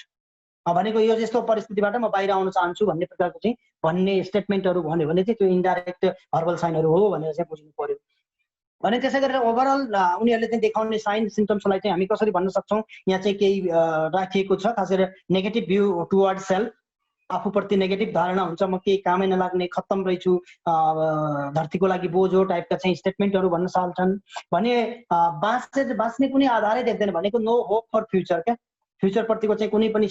भनेको यो यस्तो परिस्थितिबाट म बाहिर आउन चाहन्छु भन्ने प्रकारको चाहिँ भन्ने स्टेटमेन्टहरू भन्यो भने चाहिँ त्यो इन्डाइरेक्ट भर्बल साइनहरू हो भनेर चाहिँ बुझ्नु पर्यो। भने त्यसै गरेर ओभरअल उनीहरूले चाहिँ देखाउने साइन सिम्टम्सलाई चाहिँ हामी कसरी भन्न सक्छौँ, यहाँ चाहिँ केही राखिएको छ। खास गरेर नेगेटिभ भ्यू टुवर्ड सेल्फ, आफूप्रति नेगेटिभ धारणा हुन्छ, म केही कामै नलाग्ने, खत्तम रहेछु, धरतीको लागि बोझो टाइपका चाहिँ स्टेटमेन्टहरू भन्न थाल्छन्। भने बाँच्ने कुनै आधारै देख्दैन, भनेको नो होप फर फ्युचर, क्या फ्युचरप्रतिको चाहिँ कुनै पनि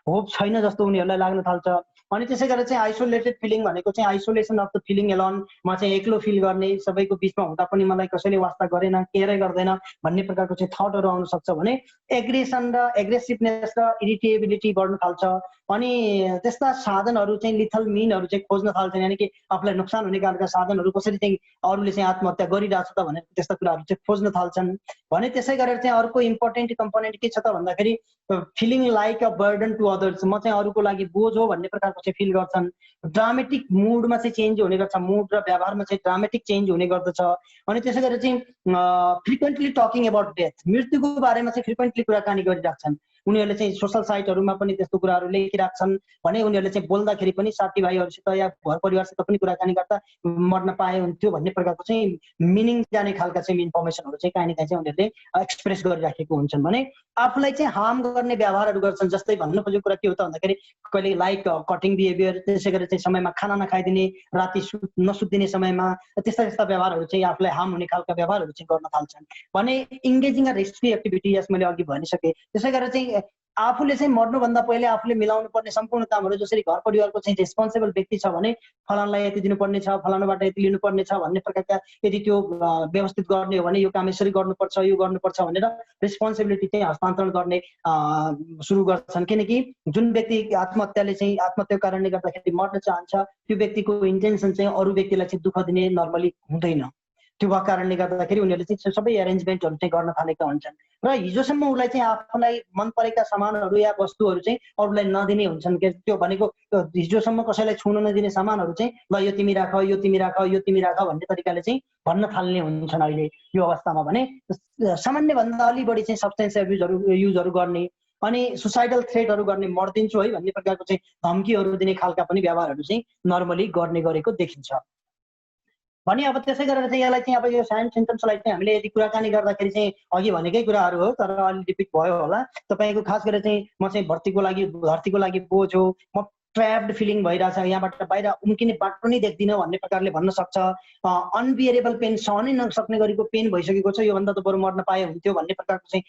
होप छैन जस्तो उनीहरूलाई लाग्न थाल्छ। अनि त्यसै गरेर चाहिँ आइसोलेटेड फिलिङ भनेको चाहिँ isolation of the feeling alone, म चाहिँ एक्लो फिल गर्ने, सबैको बिचमा हुँदा पनि मलाई कसैले वास्ता गरेन, केयरै गर्दैन भन्ने प्रकारको चाहिँ थटहरू आउन सक्छ। भने एग्रेसन र एग्रेसिभनेस र इरिटेबिलिटी बढ्न थाल्छ। अनि त्यस्ता साधनहरू चाहिँ लिथल मिनहरू चाहिँ खोज्न थाल्छन्, यानि कि आफूलाई नोक्सान हुने खालका साधनहरू कसरी चाहिँ अरूले चाहिँ आत्महत्या गरिरहेछ त भनेर त्यस्ता कुराहरू चाहिँ खोज्न थाल्छन् भने त्यसै गरेर चाहिँ अर्को इम्पोर्टेन्ट कम्पोनेन्ट के छ त भन्दाखेरि feeling like a burden to others, म चाहिँ अरूको लागि बोझ हो भन्ने प्रकारको चाहिँ फिल गर्छन्। ड्रामेटिक मुडमा चाहिँ चेन्ज हुने गर्छ, मुड र व्यवहारमा चाहिँ ड्रामेटिक चेन्ज हुने गर्दछ। अनि त्यसै गरेर चाहिँ फ्रिक्वेन्टली टकिङ अबाउट डेथ, मृत्युको बारेमा चाहिँ फ्रिक्वेन्टली कुराकानी गरिराख्छन्। उनीहरूले चाहिँ सोसल साइटहरूमा पनि त्यस्तो कुराहरू लेखिराख्छन् भने उनीहरूले चाहिँ बोल्दाखेरि पनि साथीभाइहरूसित या घर परिवारसित पनि कुराकानी गर्दा मर्न पाए हुन्थ्यो भन्ने प्रकारको चाहिँ मिनिङ जाने खालका चाहिँ इन्फर्मेसनहरू चाहिँ काहीँ न काहीँ चाहिँ उनीहरूले एक्सप्रेस गरिराखेको हुन्छन्। भने आफूलाई चाहिँ हार्म गर्ने व्यवहारहरू गर्छन्। जस्तै भन्नु खोजेको कुरा के हो त भन्दाखेरि कहिले लाइक कटिङ बिहेभियर, त्यसै गरेर चाहिँ समयमा खाना नखाइदिने, राति नसुत्दिने समयमा त्यस्ता त्यस्ता व्यवहारहरू चाहिँ आफूलाई हार्म हुने खालका व्यवहारहरू चाहिँ गर्न थाल्छन् भने इङ्गेजिङ अ रिस्की एक्टिभिटी, यस मैले अघि भनिसकेँ। त्यसै गरेर चाहिँ आफूले चाहिँ मर्नुभन्दा पहिले आफूले मिलाउनु पर्ने सम्पूर्ण कामहरू, जसरी घर परिवारको चाहिँ रेस्पोन्सिबल व्यक्ति छ भने फलानलाई यति दिनुपर्ने छ, फलानाबाट यति लिनुपर्ने छ भन्ने प्रकारका यदि त्यो व्यवस्थित गर्ने हो भने यो काम यसरी गर्नुपर्छ, यो गर्नुपर्छ भनेर रेस्पोन्सिबिलिटी चाहिँ हस्तान्तरण गर्ने सुरु गर्छन्। किनकि जुन व्यक्ति आत्महत्याले चाहिँ आत्महत्याको कारणले गर्दाखेरि मर्न चाहन्छ त्यो व्यक्तिको इन्टेन्सन चाहिँ अरू व्यक्तिलाई चाहिँ दुःख दिने नर्मली हुँदैन। त्यो भएको कारणले गर्दाखेरि उनीहरूले चाहिँ सबै एरेन्जमेन्टहरू चाहिँ गर्न थालेका हुन्छन् र हिजोसम्म उसलाई चाहिँ आफूलाई मन परेका सामानहरू या वस्तुहरू चाहिँ अरूलाई नदिने हुन्छन्। त्यो भनेको हिजोसम्म कसैलाई छुन नदिने सामानहरू चाहिँ ल यो तिमी राख, यो तिमी राख, यो तिमी राख भन्ने तरिकाले चाहिँ भन्न थाल्ने हुन्छन् अहिले यो अवस्थामा। भने सामान्यभन्दा अलि बढी चाहिँ सब्सटेन्स युजहरू गर्ने अनि सुसाइडल थ्रेटहरू गर्ने, मर्दिन्छु है भन्ने प्रकारको चाहिँ धम्कीहरू दिने खालका पनि व्यवहारहरू चाहिँ नर्मली गर्ने गरेको देखिन्छ। भने अब त्यसै गरेर चाहिँ यसलाई चाहिँ अब यो साइन सिम्पटम्सलाई चाहिँ हामीले यदि कुराकानी गर्दाखेरि चाहिँ अघि भनेकै कुराहरू हो तर अलि रिपिट भयो होला तपाईँको। खास गरेर चाहिँ म चाहिँ धरतीको लागि बोझ हो, म ट्र्याप्ड फिलिङ भइरहेछ, यहाँबाट बाहिर उम्किने बाटो नै देख्दिनँ भन्ने प्रकारले भन्न सक्छ। अनबियरेबल पेन, सहनै नसक्ने गरेको पेन भइसकेको छ, योभन्दा त बरु मर्न पाए हुन्थ्यो भन्ने प्रकारको चाहिँ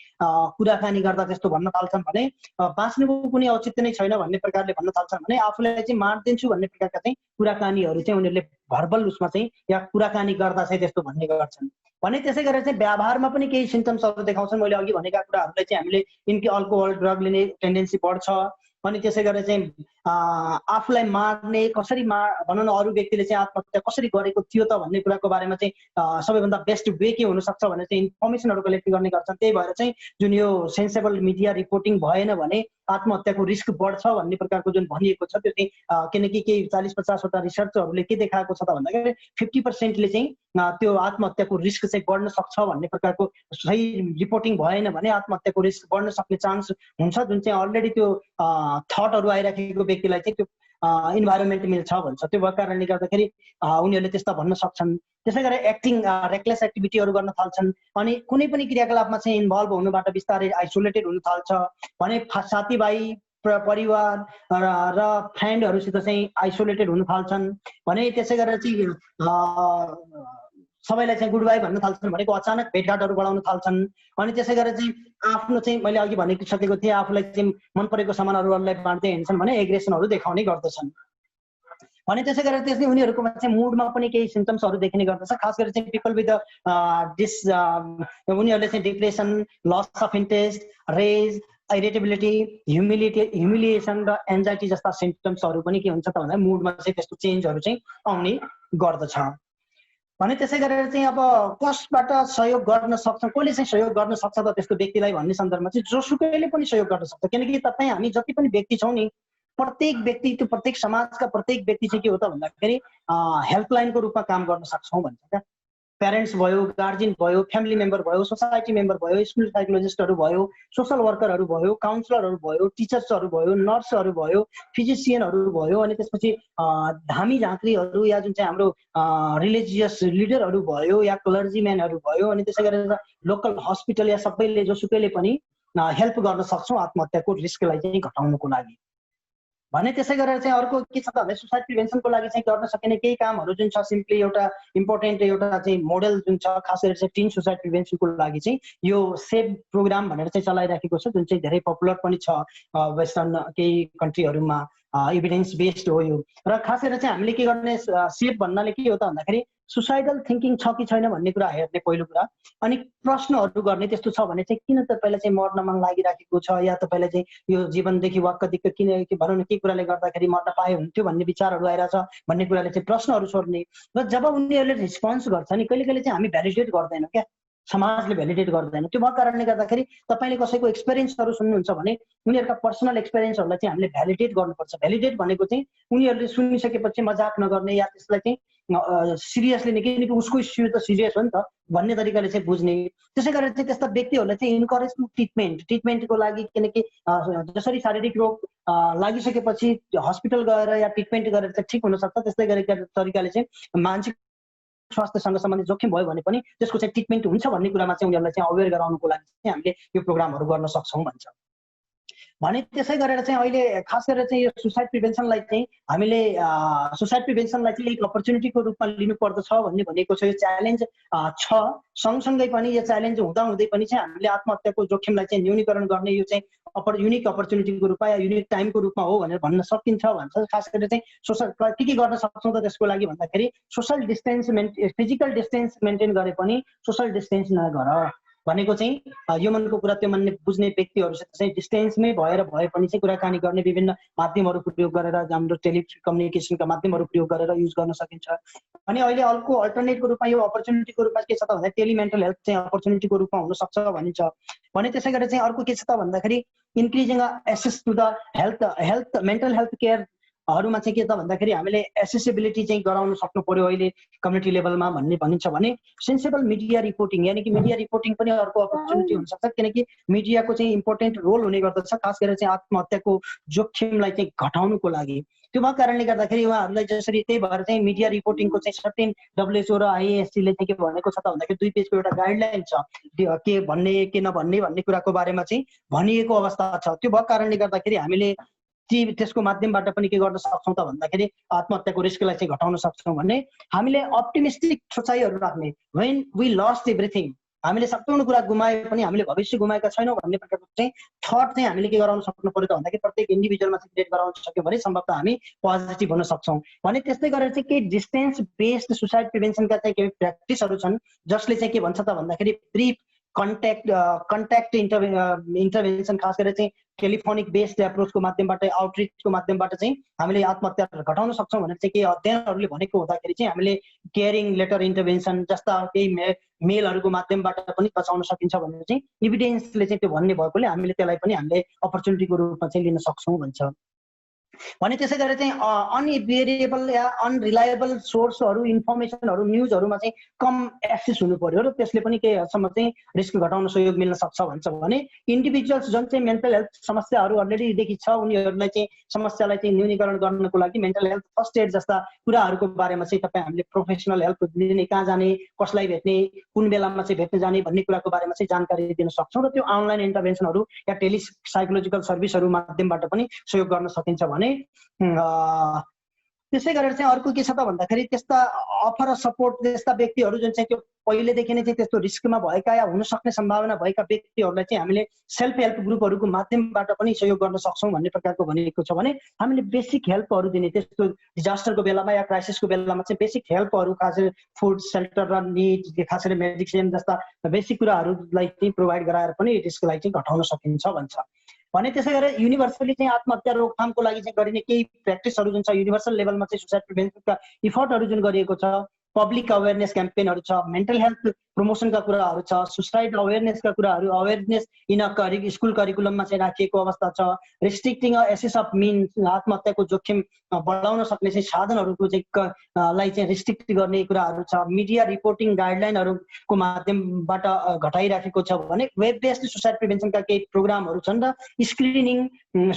कुराकानी गर्दा त्यस्तो भन्न थाल्छन्। भने बाँच्नुको कुनै औचित्य नै छैन भन्ने प्रकारले भन्न थाल्छन्। भने आफूलाई चाहिँ मारिदिन्छु भन्ने प्रकारका चाहिँ कुराकानीहरू चाहिँ उनीहरूले भर्बल उसमा चाहिँ या कुराकानी गर्दा चाहिँ त्यस्तो भन्ने गर्छन्। भने त्यसै गरेर चाहिँ व्यवहारमा पनि केही सिम्पटम्सहरू देखाउँछन्। मैले अघि भनेका कुराहरूलाई चाहिँ हामीले इनकी अल्कोहल ड्रग लिने टेन्डेन्सी बढ्छ। अनि त्यसै गरेर चाहिँ आफूलाई मार्ने कसरी भनौँ न अरू व्यक्तिले चाहिँ आत्महत्या कसरी गरेको थियो त भन्ने कुराको बारेमा चाहिँ सबैभन्दा बेस्ट वे के हुनसक्छ भनेर चाहिँ इन्फर्मेसनहरू कलेक्ट गर्ने गर्छन्। त्यही भएर चाहिँ जुन यो सेन्सेबल मिडिया रिपोर्टिङ भएन भने आत्महत्याको रिस्क बढ्छ भन्ने प्रकारको जुन भनिएको छ त्यो चाहिँ किनकि केही 40-50वटा रिसर्चहरूले के देखाएको छ त भन्दाखेरि 50%ले चाहिँ त्यो आत्महत्याको रिस्क चाहिँ बढ्न सक्छ भन्ने प्रकारको सही रिपोर्टिङ भएन भने आत्महत्याको रिस्क बढ्न सक्ने चान्स हुन्छ। जुन चाहिँ अलरेडी त्यो थटहरू आइराखेको व्यक्तिलाई चाहिँ त्यो इन्भाइरोमेन्ट मिल्छ भन्छ। त्यो भएको कारणले गर्दाखेरि उनीहरूले त्यस्ता भन्न सक्छन्। त्यसै गरेर एक्टिङ रेकलेस एक्टिभिटीहरू गर्न थाल्छन् अनि कुनै पनि क्रियाकलापमा चाहिँ इन्भल्भ हुनुबाट बिस्तारै आइसोलेटेड हुन थाल्छ। भने साथीभाइ, परिवार र फ्रेन्डहरूसित चाहिँ आइसोलेटेड हुन थाल्छन्। भने त्यसै गरेर चाहिँ सबैलाई चाहिँ गुड बाई भन्न थाल्छन्, भनेको अचानक भेटघाटहरू बढाउन थाल्छन्। अनि त्यसै गरेर चाहिँ आफ्नो चाहिँ मैले अघि भनिसकेको थिएँ आफूलाई चाहिँ मन परेको सामानहरूलाई बाँड्दै हिँड्छन् भने एग्रेसनहरू देखाउने गर्दछन्। भने त्यसै गरेर त्यसले उनीहरूकोमा चाहिँ मुडमा पनि केही सिम्पटम्सहरू देखिने गर्दछ। खास गरेर चाहिँ पिपल विथ उनीहरूले चाहिँ depression, loss of interest, rage, irritability, humiliation र एन्जाइटी जस्ता सिम्पटम्सहरू पनि के हुन्छ त भन्दा मुडमा चाहिँ त्यस्तो चेन्जहरू चाहिँ आउने गर्दछ। भने त्यसै गरेर चाहिँ अब कसबाट सहयोग गर्न सक्छ, कसले चाहिँ सहयोग गर्न सक्छ त त्यस्तो व्यक्तिलाई भन्ने सन्दर्भमा चाहिँ जोसुकैले पनि सहयोग गर्न सक्छ। किनकि तपाईँ हामी जति पनि व्यक्ति छौँ नि, प्रत्येक व्यक्ति, त्यो प्रत्येक समाजका प्रत्येक व्यक्ति चाहिँ के हो त भन्दाखेरि हेल्पलाइनको रूपमा काम गर्न सक्छौँ भन्छ क्या। प्यारेन्ट्स भयो, गार्जियन भयो, फ्यामिली मेम्बर भयो, सोसाइटी मेम्बर भयो, स्कुल साइकोलोजिस्टहरू भयो, सोसल वर्करहरू भयो, काउन्सिलरहरू भयो, टिचर्सहरू भयो, नर्सहरू भयो, फिजिसियनहरू भयो, अनि त्यसपछि धामी झाँक्रीहरू या जुन चाहिँ हाम्रो रिलिजियस लिडरहरू भयो या क्लर्जीम्यानहरू भयो, अनि त्यसै गरेर लोकल हस्पिटल या सबैले जोसुकैले पनि हेल्प गर्न सक्छौँ आत्महत्याको रिस्कलाई चाहिँ घटाउनुको लागि। भने त्यसै गरेर चाहिँ अर्को के छ त भने सुसाइड प्रिभेन्सनको लागि चाहिँ गर्न सकिने केही कामहरू जुन छ, सिम्पली एउटा इम्पोर्टेन्ट एउटा चाहिँ मोडल जुन छ खास गरेर चाहिँ टिन सुसाइड प्रिभेन्सनको लागि चाहिँ यो सेभ प्रोग्राम भनेर चाहिँ चलाइराखेको छ, जुन चाहिँ धेरै पपुलर पनि छ वेस्टर्न केही कन्ट्रीहरूमा। इभिडेन्स बेस्ड हो यो। र खास गरेर चाहिँ हामीले के गर्ने सेफ भन्नाले के हो त भन्दाखेरि सुसाइडल थिङ्किङ छ कि छैन भन्ने कुरा हेर्ने पहिलो कुरा। अनि प्रश्नहरू गर्ने, त्यस्तो छ भने चाहिँ किन तपाईँलाई चाहिँ मर्न मन लागिराखेको छ, या तपाईँलाई चाहिँ यो जीवनदेखि वाक्क दिक्क किन, भनौँ न के कुराले गर्दाखेरि मर्न पाए हुन्थ्यो भन्ने विचारहरू आइरहेछ भन्ने कुराले चाहिँ प्रश्नहरू सोध्ने। र जब उनीहरूले रिस्पोन्स गर्छ नि कहिले कहिले चाहिँ हामी भ्यालिडेट गर्दैनौँ क्या, समाजले भ्यालिडेट गर्दैन। त्यो भएको कारणले गर्दाखेरि तपाईँले कसैको एक्सपिरियन्सहरू सुन्नुहुन्छ भने उनीहरूका पर्सनल एक्सपिरियन्सहरूलाई चाहिँ हामीले भ्यालिडेट गर्नुपर्छ। भ्यालिडेट भनेको चाहिँ उनीहरूले सुनिसकेपछि मजाक नगर्ने या त्यसलाई चाहिँ सिरियसली नै, किनकि उसको इस्यु त सिरियस हो नि त भन्ने तरिकाले चाहिँ बुझ्ने। त्यसै गरेर चाहिँ त्यस्ता व्यक्तिहरूलाई चाहिँ इन्करेज टु ट्रिटमेन्टको लागि, किनकि जसरी शारीरिक रोग लागिसकेपछि हस्पिटल गएर या ट्रिटमेन्ट गरेर चाहिँ ठिक हुनसक्छ, त्यस्तै गरेर तरिकाले चाहिँ मानसिक स्वास्थ्यसँग सम्बन्धित जोखिम भयो भने पनि त्यसको चाहिँ ट्रिटमेन्ट हुन्छ भन्ने कुरामा चाहिँ उनीहरूलाई चाहिँ अवेर गराउनुको लागि चाहिँ हामीले यो प्रोग्रामहरू गर्न सक्छौँ भन्छ भने। त्यसै गरेर चाहिँ अहिले खास गरेर चाहिँ यो सुसाइड प्रिभेन्सनलाई चाहिँ हामीले सुसाइड प्रिभेन्सनलाई चाहिँ एक अपर्च्युनिटीको रूपमा लिनुपर्दछ भन्ने भनेको छ। यो च्यालेन्ज छ, सँगसँगै पनि यो च्यालेन्ज हुँदाहुँदै पनि चाहिँ हामीले आत्महत्याको जोखिमलाई चाहिँ न्यूनीकरण गर्ने यो चाहिँ युनिक अपर्च्युनिटीको रूपमा या युनिक टाइमको रूपमा हो भनेर भन्न सकिन्छ भन्छ। खास गरेर चाहिँ सोसल के गर्न सक्छौँ त त्यसको लागि भन्दाखेरि social distance physical distance maintain गरे पनि सोसल डिस्टेन्स नगर भनेको चाहिँ यो मनको कुरा त्यो मान्ने बुझ्ने व्यक्तिहरूसित चाहिँ डिस्टेन्समै भएर भए पनि चाहिँ कुराकानी गर्ने, विभिन्न माध्यमहरू प्रयोग गरेर, हाम्रो टेलिकम्युनिकेसनका माध्यमहरू प्रयोग गरेर युज गर्न सकिन्छ। अनि अहिले अर्को अल्टरनेटको रूपमा यो अपर्च्युनिटीको रूपमा के छ त भन्दा टेलिमेन्टल हेल्थ चाहिँ अपर्च्युनिटीको रूपमा हुन सक्छ भनिन्छ भने। त्यसै गरेर चाहिँ अर्को के छ त भन्दाखेरि increasing access to the mental health केयरहरूमा चाहिँ के त भन्दाखेरि हामीले एसेसिबिलिटी चाहिँ गराउन सक्नु पर्यो अहिले कम्युनिटी लेभलमा भन्ने भनिन्छ भने। सेन्सेबल मिडिया रिपोर्टिङ, यानि कि मिडिया रिपोर्टिङ पनि अर्को अपर्च्युनिटी हुनसक्छ, किनकि मिडियाको चाहिँ इम्पोर्टेन्ट रोल हुने गर्दछ खास गरेर चाहिँ आत्महत्याको जोखिमलाई चाहिँ घटाउनुको लागि। त्यो भएको कारणले गर्दाखेरि उहाँहरूलाई जसरी त्यही भएर चाहिँ मिडिया रिपोर्टिङको चाहिँ सर्टेन WHO र IASCले चाहिँ के भनेको छ त भन्दाखेरि 2 पेजको एउटा गाइडलाइन छ, के भन्ने के नभन्ने भन्ने कुराको बारेमा चाहिँ भनिएको अवस्था छ। त्यो भएको कारणले गर्दाखेरि हामीले त्यसको माध्यमबाट पनि के गर्न सक्छौँ त भन्दाखेरि आत्महत्याको रिस्कलाई चाहिँ घटाउन सक्छौँ भने हामीले अप्टिमिस्टिक सोचाइहरू राख्ने। व्हेन वी लस्ट एभ्रिथिङ, हामीले सम्पूर्ण कुरा गुमाए पनि हामीले भविष्य गुमाएका छैनौँ भन्ने प्रकारको चाहिँ थट चाहिँ हामीले के गराउन सक्नु पर्यो त भन्दाखेरि प्रत्येक इन्डिभिजुअलमा चाहिँ क्रिएट गराउन सक्यो भने सम्भवतः हामी पोजिटिभ हुन सक्छौँ भने। त्यस्तै गरेर चाहिँ केही डिस्टेन्स बेस्ड सुसाइड प्रिभेन्सनका चाहिँ केही प्र्याक्टिसहरू छन् जसले चाहिँ के भन्छ त भन्दाखेरि प्री कन्ट्याक्ट इन्टरभेन्सन, खास गरेर चाहिँ टेलिफोनिक बेस्ड एप्रोचको माध्यमबाट, आउटरिचको माध्यमबाट चाहिँ हामीले आत्महत्या घटाउन सक्छौँ भनेर चाहिँ केही अध्ययनहरूले भनेको हुँदाखेरि चाहिँ हामीले केयरिङ लेटर इन्टरभेन्सन जस्ता केही मेलहरूको माध्यमबाट पनि बचाउन सकिन्छ भनेर चाहिँ इभिडेन्सले चाहिँ त्यो भन्ने भएकोले हामीले त्यसलाई पनि हामीले अपर्च्युनिटीको रूपमा चाहिँ लिन सक्छौँ भन्छ भने। त्यसै गरेर चाहिँ अनभेरिएबल या अनरिलायबल सोर्सहरू, इन्फर्मेसनहरू, न्युजहरूमा चाहिँ कम एक्सेस हुनु पर्यो र त्यसले पनि केही हदसम्म चाहिँ रिस्क घटाउन सहयोग मिल्न सक्छ भन्छ भने। इन्डिभिजुअल्स जुन चाहिँ मेन्टल हेल्थ समस्याहरू अलरेडी देखि छ उनीहरूलाई चाहिँ समस्यालाई चाहिँ न्यूनीकरण गर्नको लागि मेन्टल हेल्थ फर्स्ट एड जस्ता कुराहरूको बारेमा चाहिँ तपाईँ हामीले प्रोफेसनल हेल्प लिने, कहाँ जाने, कसलाई भेट्ने, कुन बेलामा चाहिँ भेट्न जाने भन्ने कुराको बारेमा चाहिँ जानकारी दिन सक्छौँ र त्यो अनलाइन इन्टरभेन्सनहरू या साइकोलोजिकल सर्भिसहरू माध्यमबाट पनि सहयोग गर्न सकिन्छ भने। त्यसै गरेर चाहिँ अर्को के छ त भन्दाखेरि त्यस्ता अफर र सपोर्ट त्यस्ता व्यक्तिहरू जुन चाहिँ त्यो पहिलेदेखि नै चाहिँ त्यस्तो रिस्कमा भएका या हुन सक्ने सम्भावना भएका व्यक्तिहरूलाई चाहिँ हामीले सेल्फ हेल्प ग्रुपहरूको माध्यमबाट पनि सहयोग गर्न सक्छौँ भन्ने प्रकारको भनेको छ भने। हामीले बेसिक हेल्पहरू दिने, त्यस्तो डिजास्टरको बेलामा या क्राइसिसको बेलामा चाहिँ बेसिक हेल्पहरू, खास गरी फुड, सेल्टर र निड, खास गरी मेडिसिन जस्ता बेसिक कुराहरूलाई चाहिँ प्रोभाइड गराएर पनि रिस्कलाई चाहिँ घटाउन सकिन्छ भन्छ भने। त्यसै गरेर युनिभर्सली चाहिँ आत्महत्या रोकथामको लागि चाहिँ गरिने केही प्र्याक्टिसहरू जुन छ युनिभर्सल लेभलमा चाहिँ सुसाइड प्रिभेन्सनका इफर्टहरू जुन गरिएको छ, पब्लिक अवेरनेस क्याम्पेनहरू छ, मेन्टल हेल्थ प्रमोसनका कुराहरू छ, सुसाइड अवेरनेसका कुराहरू, अवेरनेस इन स्कुल करिकुलममा चाहिँ राखिएको अवस्था छ, रिस्ट्रिक्टिङ एसेस अफ मिन्स, आत्महत्याको जोखिम बढाउन सक्ने चाहिँ साधनहरूको चाहिँ लाई चाहिँ रिस्ट्रिक्ट गर्ने कुराहरू छ, मिडिया रिपोर्टिङ गाइडलाइनहरूको माध्यमबाट घटाइराखेको छ भने। वेब बेस्ड सुसाइड प्रिभेन्सनका केही प्रोग्रामहरू छन् र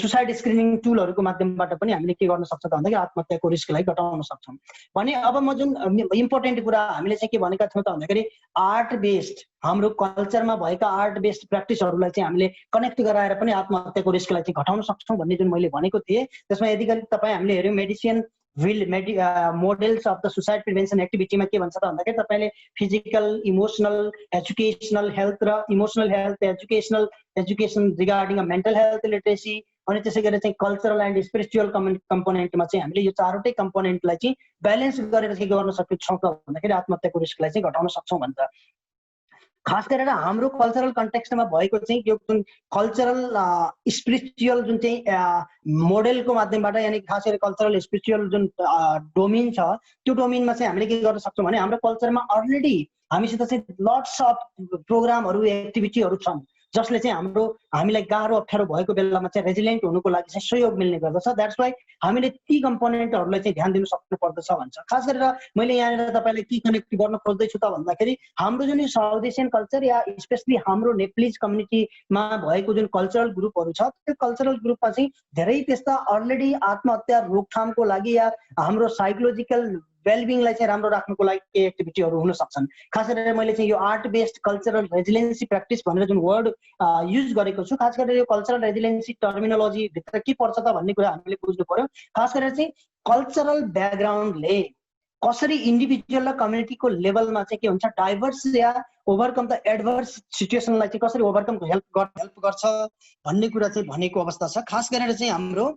सुसाइड स्क्रिनिङ टुलहरूको माध्यमबाट पनि हामीले के गर्न सक्छ त भन्दाखेरि आत्महत्याको रिस्कलाई घटाउन सक्छौँ भने। अब म जुन इम्पोर्टेन्ट कुरा हामीले चाहिँ के भनेका थियौँ त भन्दाखेरि आर्ट बेस्ड, हाम्रो कल्चरमा भएका आर्ट बेस्ड प्र्याक्टिसहरूलाई चाहिँ हामीले कनेक्ट गराएर पनि आत्महत्याको रिस्कलाई चाहिँ घटाउन सक्छौँ भन्ने जुन मैले भनेको थिएँ त्यसमा यदि तपाईँ हामीले हेऱ्यौँ medicine models of the suicide prevention एक्टिभिटीमा के भन्छ त भन्दाखेरि तपाईँले फिजिकल, इमोसनल, एजुकेसनल हेल्थ र emotional health, education regarding mental health literacy, अनि त्यसै गरी चाहिँ कल्चरल एन्ड स्पिरिचुअल कम्पोनेन्टमा चाहिँ हामीले यो चारवटै कम्पोनेन्टलाई चाहिँ ब्यालेन्स गरेर के गर्न सक्छौँ त भन्दाखेरि आत्महत्याको रिस्कलाई चाहिँ घटाउन सक्छौँ भन्छ। खास गरेर हाम्रो कल्चरल कन्टेक्स्टमा भएको चाहिँ यो जुन कल्चरल स्पिरिचुअल जुन चाहिँ मोडेलको माध्यमबाट, यानि खास गरी कल्चरल स्पिरिचुअल जुन डोमिन छ त्यो डोमिनमा चाहिँ हामीले के गर्न सक्छौँ भने हाम्रो कल्चरमा अलरेडी हामीसित चाहिँ लट्स अफ प्रोग्रामहरू एक्टिभिटीहरू छन् जसले चाहिँ हामीलाई गाह्रो अप्ठ्यारो भएको बेलामा चाहिँ रेजिलिएन्ट हुनुको लागि चाहिँ सहयोग मिल्ने गर्दछ। द्याट्स वाइ हामीले ती कम्पोनेन्टहरूलाई चाहिँ ध्यान दिनु सक्नु पर्दछ भन्छ। खास गरेर मैले यहाँनिर तपाईँलाई के कनेक्ट गर्न खोज्दैछु त भन्दाखेरि हाम्रो जुन साउथ एसियन कल्चर या स्पेसली हाम्रो नेप्लिज कम्युनिटीमा भएको जुन कल्चरल ग्रुपहरू छ त्यो कल्चरल ग्रुपमा चाहिँ धेरै त्यस्ता अलरेडी आत्महत्या रोकथामको लागि या हाम्रो साइकोलोजिकल वेलबिङलाई चाहिँ राम्रो राख्नुको लागि केही एक्टिभिटीहरू हुन सक्छन्। खास गरेर मैले चाहिँ यो आर्ट बेस्ड कल्चरल रेजिलिएन्सी प्र्याक्टिस भनेर जुन वर्ड युज गरेको छु, खास गरेर यो कल्चरल रेजिलिएन्सी टर्मिनोलोजी भित्र के पर्छ त भन्ने कुरा हामीले बुझ्नु पर्यो। खास गरेर चाहिँ कल्चरल ब्याकग्राउन्डले कसरी इन्डिभिजुअल र कम्युनिटीको लेभलमा चाहिँ के हुन्छ डाइभर्स या ओभरकम द एडभर्स सिचुएसनलाई चाहिँ कसरी ओभरकम हेल्प गर्छ भन्ने कुरा चाहिँ भनेको अवस्था छ। खास गरेर चाहिँ हाम्रो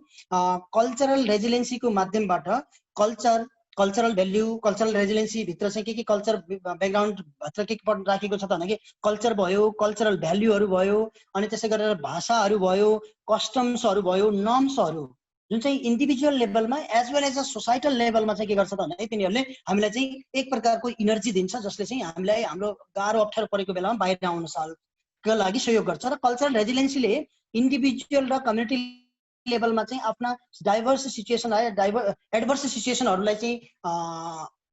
कल्चरल रेजिलिएन्सीको माध्यमबाट कल्चरल भ्याल्यू, कल्चरल रेजिलिएन्सी भित्र चाहिँ के कल्चर ब्याकग्राउन्ड भित्र के राखेको छ त भन्दाखेरि कल्चर भयो, कल्चरल भ्याल्यूहरू भयो, अनि त्यसै गरेर भाषाहरू भयो, कस्टम्सहरू भयो, नर्म्सहरू जुन चाहिँ इन्डिभिजुअल लेभलमा as well as a societal लेभलमा चाहिँ के गर्छ त भन्दाखेरि तिनीहरूले हामीलाई चाहिँ एक प्रकारको इनर्जी दिन्छ जसले चाहिँ हामीलाई हाम्रो गाह्रो अप्ठ्यारो परेको बेलामा बाहिर आउन सालको लागि सहयोग गर्छ। र कल्चरल रेजिलिएन्सीले इन्डिभिजुअल र कम्युनिटी लेभलमा चाहिँ आफ्ना डाइभर्स सिचुएसन एडभर्स सिचुएसनहरूलाई चाहिँ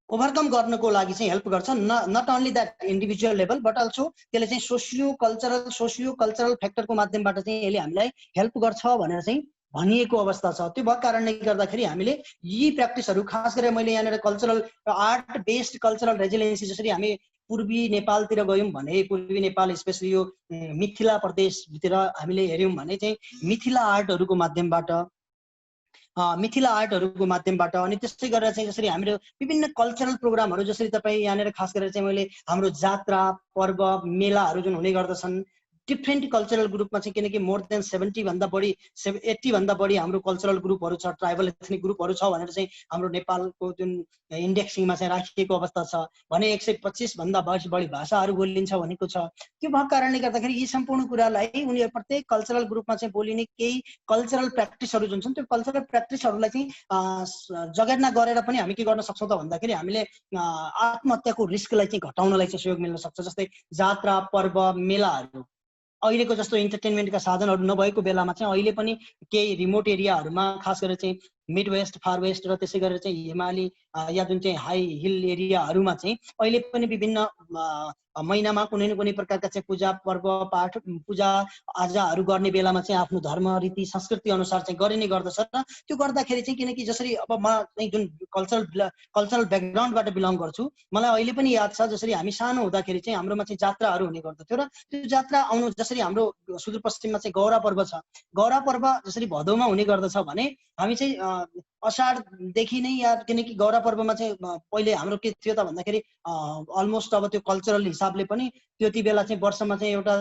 ओभरकम गर्नको लागि चाहिँ हेल्प गर्छ। Not only that individual level but also त्यसले चाहिँ सोसियो कल्चरल फ्याक्टरको माध्यमबाट चाहिँ यसले हामीलाई हेल्प गर्छ भनेर चाहिँ भनिएको अवस्था छ। त्यो भएको कारणले गर्दाखेरि हामीले यी प्र्याक्टिसहरू खास गरेर मैले यहाँनिर कल्चरल आर्ट बेस्ड कल्चरल रेजिलिएन्सी जसरी हामी पूर्वी नेपालतिर गयौँ भने, पूर्वी नेपाल स्पेसली यो मिथिला प्रदेशतिर हामीले हेऱ्यौँ भने चाहिँ मिथिला आर्टहरूको माध्यमबाट अनि त्यसै गरेर चाहिँ जसरी हाम्रो विभिन्न कल्चरल प्रोग्रामहरू जसरी तपाईँ यहाँनिर खास गरेर चाहिँ मैले हाम्रो जात्रा पर्व मेलाहरू जुन हुने गर्दछन् डिफ्रेन्ट कल्चरल ग्रुपमा चाहिँ, किनकि मोर देन 80 भन्दा बढी हाम्रो कल्चरल ग्रुपहरू छ, ट्राइबल एथनिक ग्रुपहरू छ भनेर चाहिँ हाम्रो नेपालको जुन इन्डेक्सिङमा चाहिँ राखिएको अवस्था छ भने 125 भन्दा बढी भाषाहरू बोलिन्छ भनेको छ। त्यो भएको कारणले गर्दाखेरि यी सम्पूर्ण कुरालाई उनीहरू प्रत्येक कल्चरल ग्रुपमा चाहिँ बोलिने केही कल्चरल प्र्याक्टिसहरू जुन छन् त्यो कल्चरल प्र्याक्टिसहरूलाई चाहिँ जगेर्ना गरेर पनि हामी के गर्न सक्छौँ त भन्दाखेरि हामीले आत्महत्याको रिस्कलाई चाहिँ घटाउनलाई चाहिँ सहयोग मिल्न सक्छ। जस्तै जात्रा पर्व मेलाहरू अहिलेको जस्तो इन्टरटेनमेन्टका साधनहरू नभएको बेलामा चाहिँ अहिले पनि केही रिमोट एरियाहरूमा खास गरेर चाहिँ मिड वेस्ट, फार वेस्ट र त्यसै गरेर चाहिँ हिमाली या जुन चाहिँ हाई हिल एरियाहरूमा चाहिँ अहिले पनि विभिन्न महिनामा कुनै न कुनै प्रकारका चाहिँ पूजा पर्व पाठ पूजा आजाहरू गर्ने बेलामा चाहिँ आफ्नो धर्म रीति संस्कृति अनुसार चाहिँ गरिने गर्दछ। र त्यो गर्दाखेरि चाहिँ किनकि जसरी अब म चाहिँ जुन कल्चरल ब्याकग्राउन्डबाट बिलङ गर्छु, मलाई अहिले पनि याद छ जसरी हामी सानो हुँदाखेरि चाहिँ हाम्रोमा चाहिँ जात्राहरू हुने गर्दथ्यो र त्यो जात्रा आउनु जसरी हाम्रो सुदूरपश्चिममा चाहिँ गौरा पर्व छ, गौरा पर्व जसरी भदौमा हुने गर्दछ भने हामी चाहिँ असाढदेखि नै या किनकि गौरा पर्वमा चाहिँ पहिले हाम्रो के थियो त भन्दाखेरि अलमोस्ट अब त्यो कल्चरल हिसाबले पनि त्यति बेला चाहिँ वर्षमा चाहिँ एउटा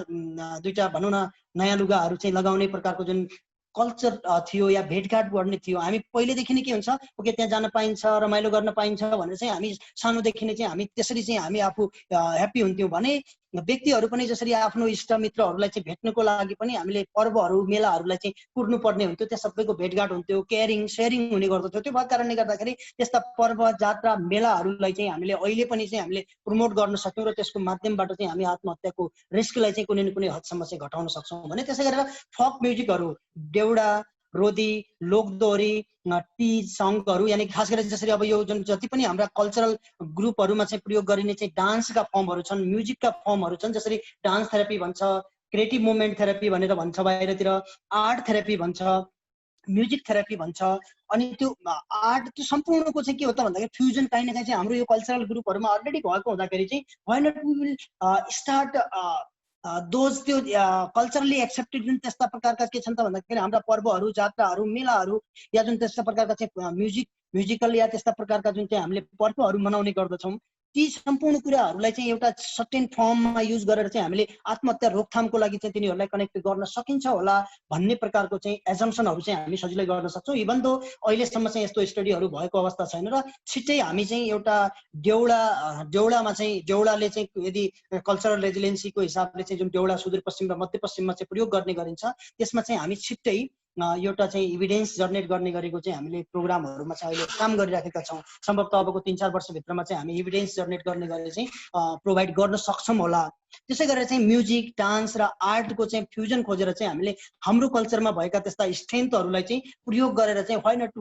दुईटा भनौँ न नयाँ लुगाहरू चाहिँ लगाउने प्रकारको जुन कल्चर थियो या भेटघाट गर्ने थियो। हामी पहिलेदेखि नै के हुन्छ ओके त्यहाँ जान पाइन्छ, रमाइलो गर्न पाइन्छ भनेर चाहिँ हामी सानोदेखि नै चाहिँ हामी त्यसरी चाहिँ हामी आफू ह्याप्पी हुन्थ्यौँ भने व्यक्तिहरू पनि जसरी आफ्नो इष्टमित्रहरूलाई चाहिँ भेट्नको लागि पनि हामीले पर्वहरू मेलाहरूलाई चाहिँ कुर्नु पर्ने हुन्थ्यो, त्यहाँ सबैको भेटघाट हुन्थ्यो, केयरिङ सेयरिङ हुने गर्दथ्यो। त्यो भएको कारणले गर्दाखेरि त्यस्ता पर्व जात्रा मेलाहरूलाई चाहिँ हामीले अहिले पनि चाहिँ हामीले प्रमोट गर्न सक्यौँ र त्यसको माध्यमबाट चाहिँ हामी आत्महत्याको रिस्कलाई चाहिँ कुनै न कुनै हदसम्म चाहिँ घटाउन सक्छौँ भने त्यसै गरेर फक म्युजिकहरू देउडा रोदी लोकदोहोरी टी सङ्गहरू यानि खास गरेर जसरी अब यो जुन जति पनि हाम्रा कल्चरल ग्रुपहरूमा चाहिँ प्रयोग गरिने चाहिँ डान्सका फर्महरू छन्, म्युजिकका फर्महरू छन्, जसरी डान्स थेरापी भन्छ, क्रिएटिभ मुभमेन्ट थेरापी भनेर भन्छ बाहिरतिर, आर्ट थेरापी भन्छ, म्युजिक थेरापी भन्छ। अनि त्यो आर्ट त्यो सम्पूर्णको चाहिँ के हो त भन्दाखेरि फ्युजन काहीँ न काहीँ चाहिँ हाम्रो यो कल्चरल ग्रुपहरूमा अलरेडी भएको हुँदाखेरि चाहिँ why not we will start those त्यो कल्चरली एक्सेप्टेड जुन त्यस्ता प्रकारका के छन् त भन्दाखेरि हाम्रा पर्वहरू जात्राहरू मेलाहरू या जुन त्यस्ता प्रकारका चाहिँ म्युजिकल या त्यस्ता प्रकारका जुन चाहिँ हामीले पर्वहरू मनाउने गर्दछौँ ती सम्पूर्ण कुराहरूलाई चाहिँ एउटा सर्टेन फर्ममा युज गरेर चाहिँ हामीले आत्महत्या रोकथामको लागि चाहिँ तिनीहरूलाई कनेक्ट गर्न सकिन्छ होला भन्ने प्रकारको चाहिँ एजम्पसनहरू चाहिँ हामी सजिलै गर्न सक्छौँ। इभन दो अहिलेसम्म चाहिँ यस्तो स्टडीहरू भएको अवस्था छैन र छिट्टै हामी चाहिँ एउटा देउडामा चाहिँ देउडाले चाहिँ यदि कल्चरल रेजिलेन्सीको हिसाबले चाहिँ जुन देउडा सुदूरपश्चिम र मध्यपश्चिममा चाहिँ प्रयोग गर्ने गरिन्छ त्यसमा चाहिँ हामी छिट्टै एउटा चाहिँ इभिडेन्स जनरेट गर्ने गरेको चाहिँ हामीले प्रोग्रामहरूमा चाहिँ अहिले काम गरिराखेका छौँ। सम्भवतः अबको 3-4 वर्षभित्रमा चाहिँ हामी इभिडेन्स जनरेट गर्ने गरेर चाहिँ प्रोभाइड गर्न सक्छौँ होला। त्यसै गरेर चाहिँ म्युजिक डान्स र आर्टको चाहिँ फ्युजन खोजेर चाहिँ हामीले हाम्रो कल्चरमा भएका त्यस्ता स्ट्रेन्थहरूलाई चाहिँ प्रयोग गरेर चाहिँ why not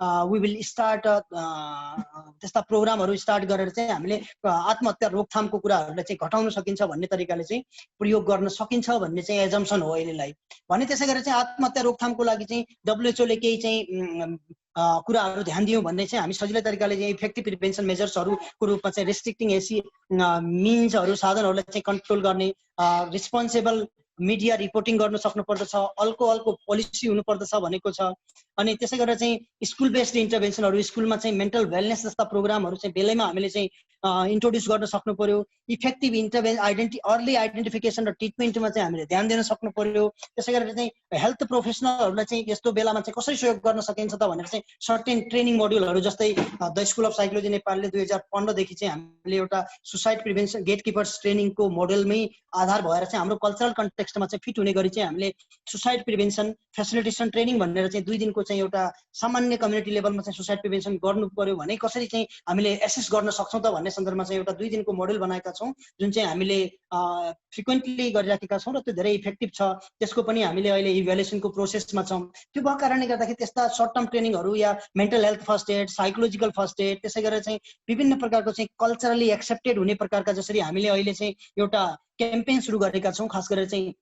we will start त्यस्ता प्रोग्रामहरू स्टार्ट गरेर चाहिँ हामीले आत्महत्या रोकथामको कुराहरूलाई चाहिँ घटाउन सकिन्छ भन्ने तरिकाले चाहिँ प्रयोग गर्न सकिन्छ भन्ने चाहिँ एजम्पसन हो अहिलेलाई भने। त्यसै गरेर चाहिँ आत्महत्या रोकथामको लागि चाहिँ WHO ले केही चाहिँ कुराहरू ध्यान दियौँ भन्ने चाहिँ हामी सजिलै तरिकाले चाहिँ इफेक्टिभ प्रिभेन्सन मेजर्सहरूको रूपमा चाहिँ रेस्ट्रिक्टिङ मिन्सहरू साधनहरूलाई चाहिँ कन्ट्रोल गर्ने, रिस्पोन्सिबल मिडिया रिपोर्टिङ गर्न सक्नुपर्दछ, अल्कोहलको पोलिसी हुनुपर्दछ भनेको छ। अनि त्यसै गरेर चाहिँ स्कुल बेस्ड इन्टरभेन्सनहरू स्कुलमा चाहिँ मेन्टल वेलनेस जस्ता प्रोग्रामहरू चाहिँ बेलैमा हामीले चाहिँ इन्ट्रोड्युस गर्न सक्नु पर्यो। इफेक्टिभ अर्ली आइडेन्टिफिकेसन र ट्रिटमेन्टमा चाहिँ हामीले ध्यान दिन सक्नु पर्यो। त्यसै गरेर चाहिँ हेल्थ प्रोफेसनलहरूलाई चाहिँ यस्तो बेलामा चाहिँ कसरी सहयोग गर्न सकिन्छ त भनेर चाहिँ सर्टेन ट्रेनिङ मोड्युलहरू जस्तै द स्कुल अफ साइकोलोजी नेपालले 2015 देखि चाहिँ हामीले एउटा सुसाइड प्रिभेन्सन गेटकिपर्स ट्रेनिङको मोडलमै आधार भएर चाहिँ हाम्रो कल्चरल कन्टेक्स्टमा चाहिँ फिट हुने गरी चाहिँ हामीले सुसाइड प्रिभेन्सन फेसिलिटेसन ट्रेनिङ भनेर चाहिँ 2 दिनको चाहिँ एउटा सामान्य कम्युनिटी लेभलमा चाहिँ सुसाइड प्रिभेन्सन गर्नु पर्यो भने कसरी चाहिँ हामीले एसेस गर्न सक्छौँ त भन्ने सन्दर्भमा चाहिँ एउटा 2 दिनको मोडल बनाएका छौँ जुन चाहिँ हामीले फ्रिक्वेन्टली गरिराखेका छौँ र त्यो धेरै इफेक्टिभ छ। त्यसको पनि हामीले अहिले इभ्यालुएसनको प्रोसेसमा छौँ। त्यो भएको कारणले गर्दाखेरि त्यस्ता सर्ट टर्म ट्रेनिङहरू या mental health first aid, psychological first aid, त्यसै गरेर चाहिँ विभिन्न प्रकारको चाहिँ कल्चरली एक्सेप्टेड हुने प्रकारका जसरी हामीले अहिले चाहिँ एउटा क्याम्पेन सुरु गरेका छौँ, खास गरेर चाहिँ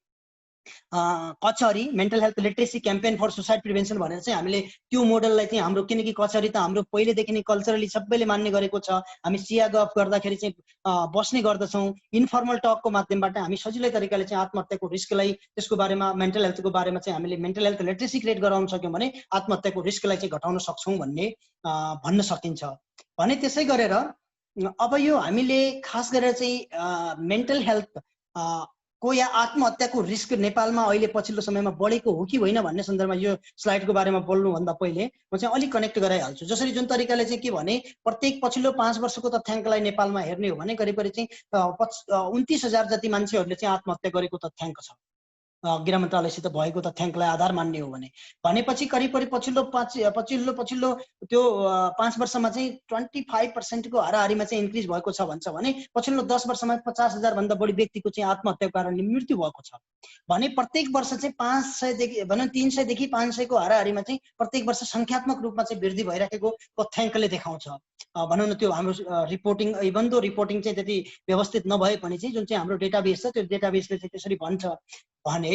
कचहरी mental health literacy campaign for suicide prevention भनेर चाहिँ हामीले त्यो मोडललाई चाहिँ हाम्रो, किनकि कचहरी त हाम्रो पहिलेदेखि नै कल्चरली सबैले मान्ने गरेको छ। हामी चिया गफ गर्दाखेरि चाहिँ बस्ने गर्दछौँ। इन्फर्मल टकको माध्यमबाट हामी सजिलै तरिकाले चाहिँ आत्महत्याको रिस्कलाई, त्यसको बारेमा मेन्टल हेल्थको बारेमा चाहिँ हामीले मेन्टल हेल्थ लिटरेसी क्रिएट गराउन सक्यौँ भने आत्महत्याको रिस्कलाई चाहिँ घटाउन सक्छौँ भन्ने भन्न सकिन्छ भने। त्यसै गरेर अब यो हामीले खास गरेर चाहिँ मेन्टल हेल्थ को या आत्महत्याको रिस्क नेपालमा अहिले पछिल्लो समयमा बढेको हो कि होइन भन्ने सन्दर्भमा यो स्लाइडको बारेमा बोल्नुभन्दा पहिले म चाहिँ अलिक कनेक्ट गराइहाल्छु। जसरी जुन तरिकाले चाहिँ के भने प्रत्येक पछिल्लो 5 वर्षको तथ्याङ्कलाई नेपालमा हेर्ने हो भने करिब चाहिँ 29,000 जति मान्छेहरूले चाहिँ आत्महत्या गरेको तथ्याङ्क छ गृह मन्त्रालयसित भएको तथ्याङ्कलाई आधार मान्ने हो भने। भनेपछि करिब पछिल्लो त्यो 5 वर्षमा चाहिँ 25% को हाराहारीमा चाहिँ इन्क्रिज भएको छ भन्छ भने पछिल्लो 10 वर्षमा 50,000 भन्दा बढी व्यक्तिको चाहिँ आत्महत्याको कारणले मृत्यु भएको छ भने प्रत्येक वर्ष चाहिँ 500 देखि भनौँ 300 देखि 500 को हाराहारीमा चाहिँ प्रत्येक वर्ष संख्यात्मक रूपमा चाहिँ वृद्धि भइराखेको तथ्याङ्कले देखाउँछ। भनौँ न त्यो हाम्रो रिपोर्टिङ, इभन दो रिपोर्टिङ चाहिँ त्यति व्यवस्थित नभए पनि चाहिँ जुन चाहिँ हाम्रो डेटाबेस छ त्यो डेटाबेसले चाहिँ त्यसरी भन्छ भने।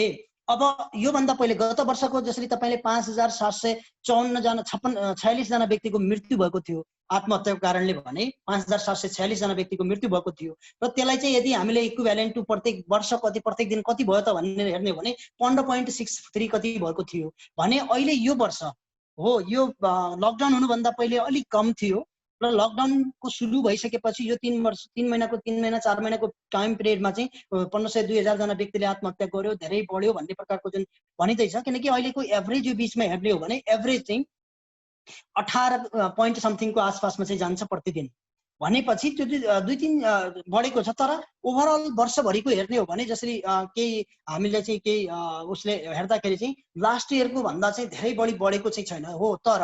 अब योभन्दा पहिले गत वर्षको जसरी तपाईँले 5,754 जना 46 जना व्यक्तिको मृत्यु भएको थियो आत्महत्याको कारणले भने 5,746 जना व्यक्तिको मृत्यु भएको थियो र त्यसलाई चाहिँ यदि हामीले इक्विभ्यालेन्ट टु प्रत्येक वर्ष कति प्रत्येक दिन कति भयो त भनेर हेर्ने हो भने 15.63 कति भएको थियो भने अहिले यो वर्ष हो यो लकडाउन हुनुभन्दा पहिले अलिक कम थियो र लकडाउनको सुरु भइसकेपछि यो 3 महिना 4 महिनाको टाइम पिरियडमा चाहिँ 1500-2000 जना व्यक्तिले आत्महत्या गर्यो, धेरै बढ्यो भन्ने प्रकारको जुन भनिँदैछ। किनकि अहिलेको एभरेज यो बिचमा हेर्ने हो भने एभरेज चाहिँ 18 पोइन्ट समथिङको आसपासमा चाहिँ जान्छ प्रतिदिन भनेपछि त्यो 2-3 बढेको छ। तर ओभरअल वर्षभरिको हेर्ने हो भने जसरी केही हामीले चाहिँ केही उसले हेर्दाखेरि चाहिँ लास्ट इयरको भन्दा चाहिँ धेरै बढी बढेको चाहिँ छैन हो। तर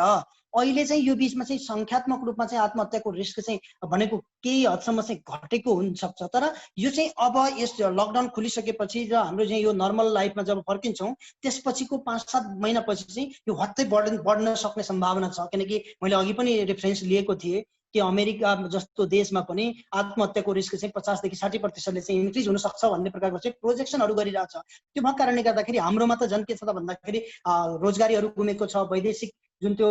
अहिले चाहिँ यो बिचमा चाहिँ संख्यात्मक रूपमा चाहिँ आत्महत्याको रिस्क चाहिँ भनेको केही हदसम्म चाहिँ घटेको हुन सक्छ। तर यो चाहिँ अब यस लकडाउन खुलिसकेपछि र हाम्रो चाहिँ यो नर्मल लाइफमा जब फर्किन्छौँ त्यसपछिको 5-7 महिनापछि चाहिँ यो हत्तै बढ्न सक्ने सम्भावना छ। किनकि मैले अघि पनि रेफरेन्स लिएको थिएँ कि अमेरिका जस्तो देशमा पनि आत्महत्याको रिस्क चाहिँ 50 देखि 60% चाहिँ इन्क्रिज हुन सक्छ भन्ने प्रकारको चाहिँ प्रोजेक्सनहरू गरिरहेछ। त्यो भएको कारणले गर्दाखेरि हाम्रोमा त झन् के छ त भन्दाखेरि रोजगारीहरू गुमेको छ, वैदेशिक जुन त्यो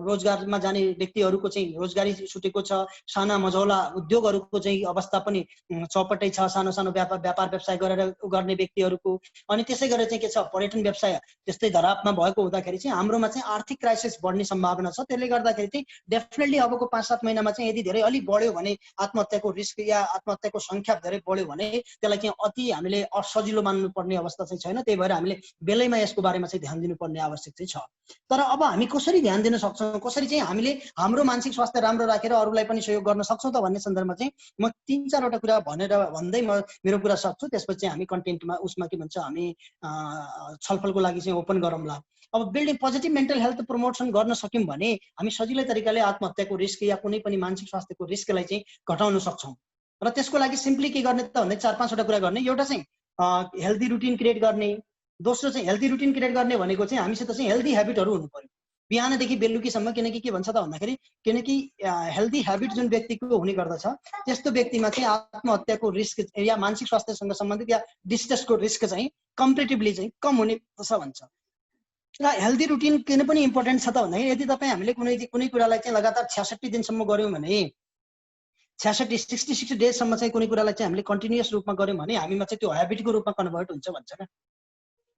रोजगारमा जाने व्यक्तिहरूको चाहिँ रोजगारी छुटेको छ, साना मझौला उद्योगहरूको चाहिँ अवस्था पनि चौपटै छ, सानो सानो व्यापार व्यवसाय गरेर गर्ने व्यक्तिहरूको। अनि त्यसै गरेर चाहिँ के छ, पर्यटन व्यवसाय त्यस्तै धरापमा भएको हुँदाखेरि चाहिँ हाम्रोमा चाहिँ आर्थिक क्राइसिस बढ्ने सम्भावना छ। त्यसले गर्दाखेरि चाहिँ डेफिनेटली अबको 5-7 महिनामा चाहिँ यदि धेरै अलिक बढ्यो भने आत्महत्याको रिस्क या आत्महत्याको संख्या धेरै बढ्यो भने त्यसलाई चाहिँ अति हामीले असजिलो मान्नुपर्ने अवस्था चाहिँ छैन। त्यही भएर हामीले बेलैमा यसको बारेमा चाहिँ ध्यान दिनुपर्ने आवश्यक चाहिँ छ। तर अब हामी कसरी ध्यान दिन सक्छौँ, कसरी चाहिँ हामीले हाम्रो मानसिक स्वास्थ्य राम्रो राखेर अरूलाई पनि सहयोग गर्न सक्छौँ त भन्ने सन्दर्भमा चाहिँ म 3-4 कुरा भन्दै म मेरो कुरा सक्छु। त्यसपछि हामी कन्टेन्टमा उसमा के भन्छ हामी छलफलको लागि चाहिँ ओपन गरौँला। अब building positive mental health promotion गर्न सक्यौँ भने हामी सजिलै तरिकाले आत्महत्याको रिस्क या कुनै पनि मानसिक स्वास्थ्यको रिस्कलाई चाहिँ घटाउन सक्छौँ। र त्यसको लागि सिम्पली के गर्ने त भन्दा 4-5 वटा कुरा गर्ने। एउटा चाहिँ हेल्दी रुटिन क्रिएट गर्ने। दोस्रो चाहिँ हेल्दी रुटिन क्रिएट गर्ने भनेको चाहिँ हामीसित चाहिँ हेल्दी हेबिटहरू हुनु पर्यो बिहानदेखि बेलुकीसम्म। किनकि के भन्छ त भन्दाखेरि किनकि हेल्दी हेबिट जुन व्यक्तिको हुने गर्दछ त्यस्तो व्यक्तिमा चाहिँ आत्महत्याको रिस्क या मानसिक स्वास्थ्यसँग सम्बन्धित या डिस्ट्रेसको रिस्क चाहिँ कम्पेरिटिभली चाहिँ कम हुने भन्छ। र हेल्दी रुटिन किन पनि इम्पोर्टेन्ट छ त भन्दाखेरि यदि तपाईँ हामीले कुनै कुरालाई चाहिँ लगातार 66 दिनसम्म गऱ्यौँ भने 66 डेजसम्म चाहिँ कुनै कुरालाई चाहिँ हामीले कन्टिन्युअस रूपमा गऱ्यौँ भने हामीमा चाहिँ त्यो हेबिटको रूपमा कन्भर्ट हुन्छ भन्छ क्या।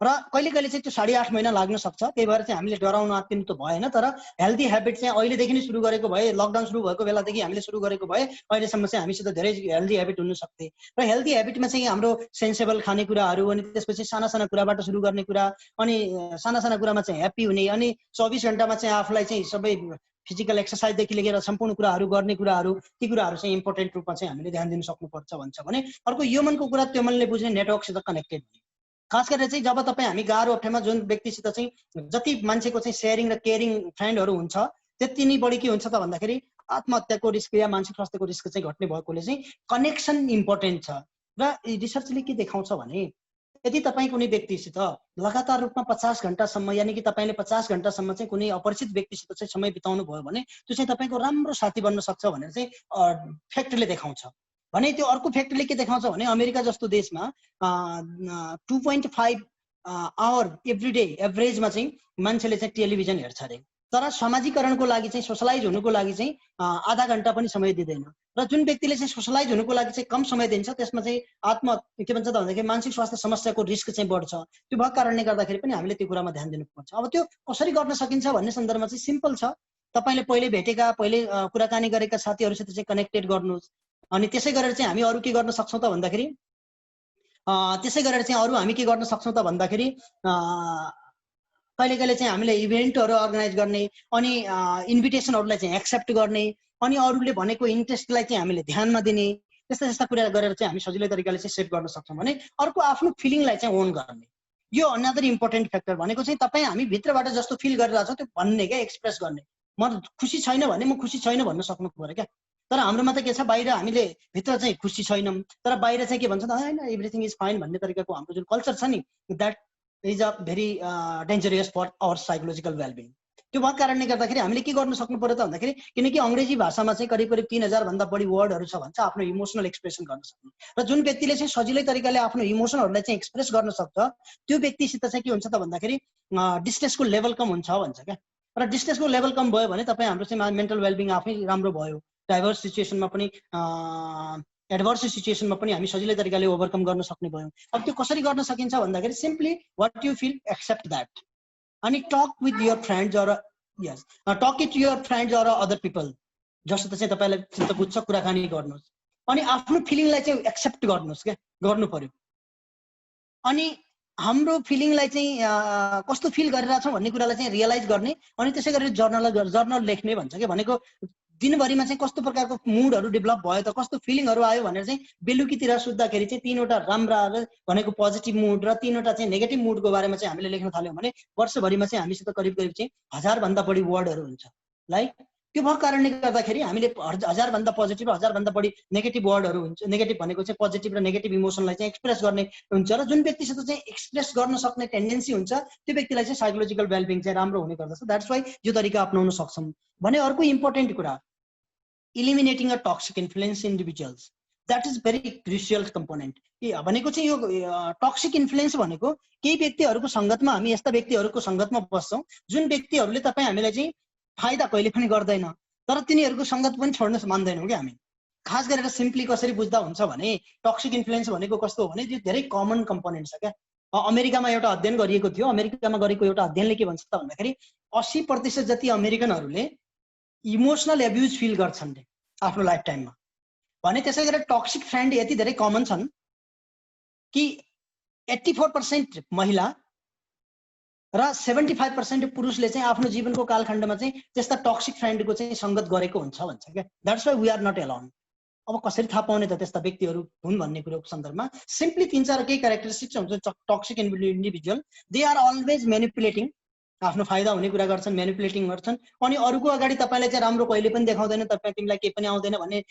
र कहिले कहिले चाहिँ त्यो 8.5 महिना लाग्न सक्छ। त्यही भएर चाहिँ हामीले डराउन आत्तिनु त भएन। तर हेल्दी हेबिट चाहिँ अहिलेदेखि नै सुरु गरेको भए, लकडाउन सुरु भएको बेलादेखि हामीले सुरु गरेको भए अहिलेसम्म चाहिँ हामीसित धेरै हेल्दी हेबिट हुन सक्थे। र हेल्दी हेबिटमा चाहिँ हाम्रो सेन्सेबल खानेकुराहरू, अनि त्यसपछि साना साना कुराबाट सुरु गर्ने कुरा, अनि साना साना कुरामा चाहिँ ह्याप्पी हुने, अनि 24 घन्टामा चाहिँ आफूलाई चाहिँ सबै फिजिकल एक्सर्साइजदेखि लिएर सम्पूर्ण कुराहरू गर्ने कुराहरू, ती कुराहरू चाहिँ इम्पोर्टेन्ट रूपमा चाहिँ हामीले ध्यान दिन सक्नुपर्छ भन्छ। भने अर्को यो मनको कुरा त्यो मनले बुझ्ने नेटवर्कसित कनेक्टेड। खास गरेर चाहिँ जब तपाईँ हामी गाह्रो अप्ठ्यारोमा जुन व्यक्तिसित चाहिँ जति मान्छेको चाहिँ सेयरिङ र केयरिङ फ्रेन्डहरू हुन्छ त्यति नै बढी के हुन्छ त भन्दाखेरि आत्महत्याको रिस्क या मानसिक स्वास्थ्यको रिस्क चाहिँ घट्ने भएकोले चाहिँ कनेक्सन इम्पोर्टेन्ट छ। र रिसर्चले के देखाउँछ भने यदि तपाईँ कुनै व्यक्तिसित लगातार रूपमा 50 घन्टासम्म यानि कि तपाईँले 50 घन्टासम्म चाहिँ कुनै अपरिचित व्यक्तिसित चाहिँ समय बिताउनु भयो भने त्यो चाहिँ तपाईँको राम्रो साथी बन्न सक्छ भनेर चाहिँ फ्याक्टरले देखाउँछ। भने त्यो अर्को फ्याक्टरले के देखाउँछ भने अमेरिका जस्तो देशमा 2.5 आवर एभ्री डे एभरेजमा चाहिँ मान्छेले चाहिँ टेलिभिजन हेर्छ अरे। तर समाजीकरणको लागि चाहिँ सोसलाइज हुनुको लागि चाहिँ आधा घन्टा पनि समय दिँदैन। र जुन व्यक्तिले चाहिँ सोसलाइज हुनुको लागि चाहिँ कम समय दिन्छ त्यसमा चाहिँ के भन्छ त भन्दाखेरि मानसिक स्वास्थ्य समस्याको रिस्क चाहिँ बढ्छ। त्यो भएको कारणले गर्दाखेरि पनि हामीले त्यो कुरामा ध्यान दिनुपर्छ। अब त्यो कसरी गर्न सकिन्छ भन्ने सन्दर्भमा चाहिँ सिम्पल छ। तपाईँले पहिले भेटेका, पहिले कुराकानी गरेका साथीहरूसित चाहिँ कनेक्टेड गर्नुहोस्। अनि त्यसै गरेर चाहिँ हामी अरू के गर्न सक्छौँ त भन्दाखेरि कहिले कहिले चाहिँ हामीले इभेन्टहरू अर्गनाइज गर्ने, अनि इन्भिटेसनहरूलाई चाहिँ एक्सेप्ट गर्ने, अनि अरूले भनेको इन्ट्रेस्टलाई चाहिँ हामीले ध्यानमा दिने, त्यस्ता त्यस्ता कुरा गरेर चाहिँ हामी सजिलै तरिकाले चाहिँ सेट गर्न सक्छौँ। भने अर्को आफ्नो फिलिङलाई चाहिँ ओन गर्ने, यो अनदर इम्पोर्टेन्ट फ्याक्टर भनेको चाहिँ तपाईँ हामी भित्रबाट जस्तो फिल गरिरहेको छ त्यो भन्ने क्या, एक्सप्रेस गर्ने। म खुसी छैन भने म खुसी छैन भन्न सक्नु पर्यो क्या। तर हाम्रोमा त के छ, बाहिर हामीले भित्र चाहिँ खुसी छैनौँ तर बाहिर चाहिँ के भन्छ त हैन एभ्रिथिङ इज फाइन भन्ने तरिकाको हाम्रो जुन कल्चर छ नि, that is a very dangerous for our psychological wellbeing. त्यो भएको कारणले गर्दाखेरि हामीले के गर्न सक्नु पर्यो त भन्दाखेरि किनकि अङ्ग्रेजी भाषामा चाहिँ करिब 3000 भन्दा बढी वर्डहरू छ भन्छ आफ्नो इमोसनल एक्सप्रेसन गर्न सक्ने। र जुन व्यक्तिले चाहिँ सजिलै तरिकाले आफ्नो इमोसनहरूलाई चाहिँ एक्सप्रेस गर्न सक्छ त्यो व्यक्तिसित चाहिँ के हुन्छ त भन्दाखेरि डिस्ट्रेसको लेभल कम हुन्छ भन्छ क्या। र डिस्ट्रेसको लेभल कम भयो भने तपाईँ हाम्रो चाहिँ मेन्टल वेलबिङ आफै राम्रो भयो। डाइभर्स सिचुएसनमा पनि एडभर्स सिचुएसनमा पनि हामी सजिलै तरिकाले ओभरकम गर्न सक्ने भयौँ। अब त्यो कसरी गर्न सकिन्छ भन्दाखेरि simply what you feel accept that, अनि talk with your friends or talk it your friends or other people जस्तो चाहिँ तपाईँलाई चित्त बुझ्छ कुराकानी गर्नुहोस्, अनि आफ्नो फिलिङलाई चाहिँ एक्सेप्ट गर्नुहोस् क्या, गर्नु पर्यो। अनि हाम्रो फिलिङलाई चाहिँ कस्तो फिल गरिरहेछौँ भन्ने कुरालाई चाहिँ रियलाइज गर्ने, अनि त्यसै गरेर जर्नल लेख्ने भन्छ क्या। भनेको दिनभरिमा चाहिँ कस्तो प्रकारको मुडहरू डेभलप भयो त, कस्तो फिलिङहरू आयो भनेर चाहिँ बेलुकीतिर सुत्दाखेरि चाहिँ 3वटा राम्रा भनेको पोजिटिभ मुड र 3वटा चाहिँ नेगेटिभ मुडको बारेमा चाहिँ हामीले लेख्न थाल्यौँ भने वर्षभरिमा चाहिँ हामीसित करिब चाहिँ 1000 भन्दा बढी वर्डहरू हुन्छ। लाइक त्यो भएको कारणले गर्दाखेरि हामीले 1000 भन्दा पोजिटिभ 1000 भन्दा बढी नेगेटिभ वर्डहरू हुन्छ। नेगेटिभ भनेको चाहिँ पोजिटिभ र नेगेटिभ इमोसनलाई चाहिँ एक्सप्रेस गर्ने हुन्छ। र जुन व्यक्तिसित चाहिँ एक्सप्रेस गर्न सक्ने टेन्डेन्सी हुन्छ त्यो व्यक्तिलाई चाहिँ साइकोलोजिकल वेलबिङ चाहिँ राम्रो हुने गर्दछ। द्याट्स वाइ यो तरिका अपनाउन सक्छौँ। भने अर्को इम्पोर्टेन्ट कुरा, eliminating a toxic influence individuals. That is very crucial component. भनेको चाहिँ यो टक्सिक इन्फ्लुएन्स भनेको केही व्यक्तिहरूको सङ्गतमा हामी यस्ता व्यक्तिहरूको सङ्गतमा बस्छौँ जुन व्यक्तिहरूले तपाईँ हामीलाई चाहिँ फाइदा कहिले पनि गर्दैन, तर तिनीहरूको सङ्गत पनि छोड्न मान्दैनौँ क्या हामी। खास गरेर सिम्पली कसरी बुझ्दा हुन्छ भने टक्सिक इन्फ्लुएन्स भनेको कस्तो हो भने यो धेरै कमन कम्पोनेन्ट छ क्या। अमेरिकामा एउटा अध्ययन गरिएको थियो, अमेरिकामा गरेको एउटा अध्ययनले के भन्छ त भन्दाखेरि 80% जति अमेरिकनहरूले इमोसनल एब्युज फिल गर्छन् रे आफ्नो लाइफ टाइममा। भने त्यसै गरेर टक्सिक फ्रेन्ड यति धेरै कमन छन् कि 84% महिला र 75% पुरुषले चाहिँ आफ्नो जीवनको कालखण्डमा चाहिँ त्यस्ता टक्सिक फ्रेन्डको चाहिँ सङ्गत गरेको हुन्छ भन्छ क्या। That's why we are not alone. अब कसरी थाहा पाउने त त्यस्ता व्यक्तिहरू हुन् भन्ने कुरोको सन्दर्भमा सिम्पली 3-4 केही क्यारेक्टरिस्टिक्स हुन्छ toxic individual. They are always manipulating, आफ्नो फाइदा हुने कुरा गर्छन्, म्यानिपुलेटिङ गर्छन्, अनि अरूको अगाडि तपाईँलाई चाहिँ राम्रो कहिले पनि देखाउँदैन, तिमीलाई केही पनि आउँदैन भन्ने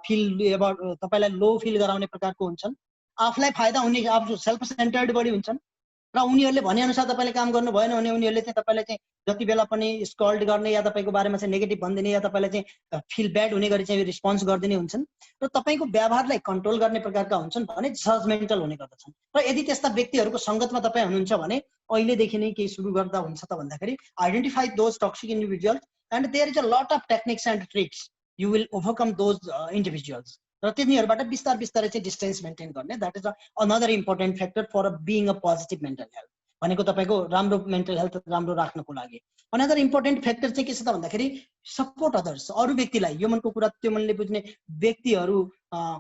फिल अब तपाईँलाई लो फिल गराउने प्रकारको हुन्छन्। आफूलाई फाइदा हुने आफू सेल्फ सेन्टर्ड बढी हुन्छन् र उनीहरूले भनेअनुसार तपाईँले काम गर्नु भएन भने उनीहरूले चाहिँ तपाईँलाई चाहिँ जति बेला पनि स्कल्ड गर्ने या तपाईँको बारेमा चाहिँ नेगेटिभ भनिदिने या तपाईँलाई चाहिँ फिल ब्याड हुने गरी चाहिँ रिस्पोन्स गरिदिने हुन्छन् र तपाईँको व्यवहारलाई कन्ट्रोल गर्ने प्रकारका हुन्छन् भने जजमेन्टल हुने गर्दछन्। र यदि त्यस्ता व्यक्तिहरूको सङ्गतमा तपाईँ हुनुहुन्छ भने अहिलेदेखि नै केही सुरु गर्दा हुन्छ त भन्दाखेरि identify those toxic individuals and there is a lot of techniques and tricks you will overcome those individuals. र तिनीहरूबाट बिस्तार बिस्तारै चाहिँ डिस्टेन्स मेन्टेन गर्ने, that is another important factor for being a positive mental health. भनेको तपाईँको राम्रो mental health राम्रो राख्नको लागि अनदर इम्पोर्टेन्ट फ्याक्टर चाहिँ के छ त भन्दाखेरि सपोर्ट अदर्स। अरू व्यक्तिलाई यो मनको कुरा त्यो मनले बुझ्ने व्यक्तिहरू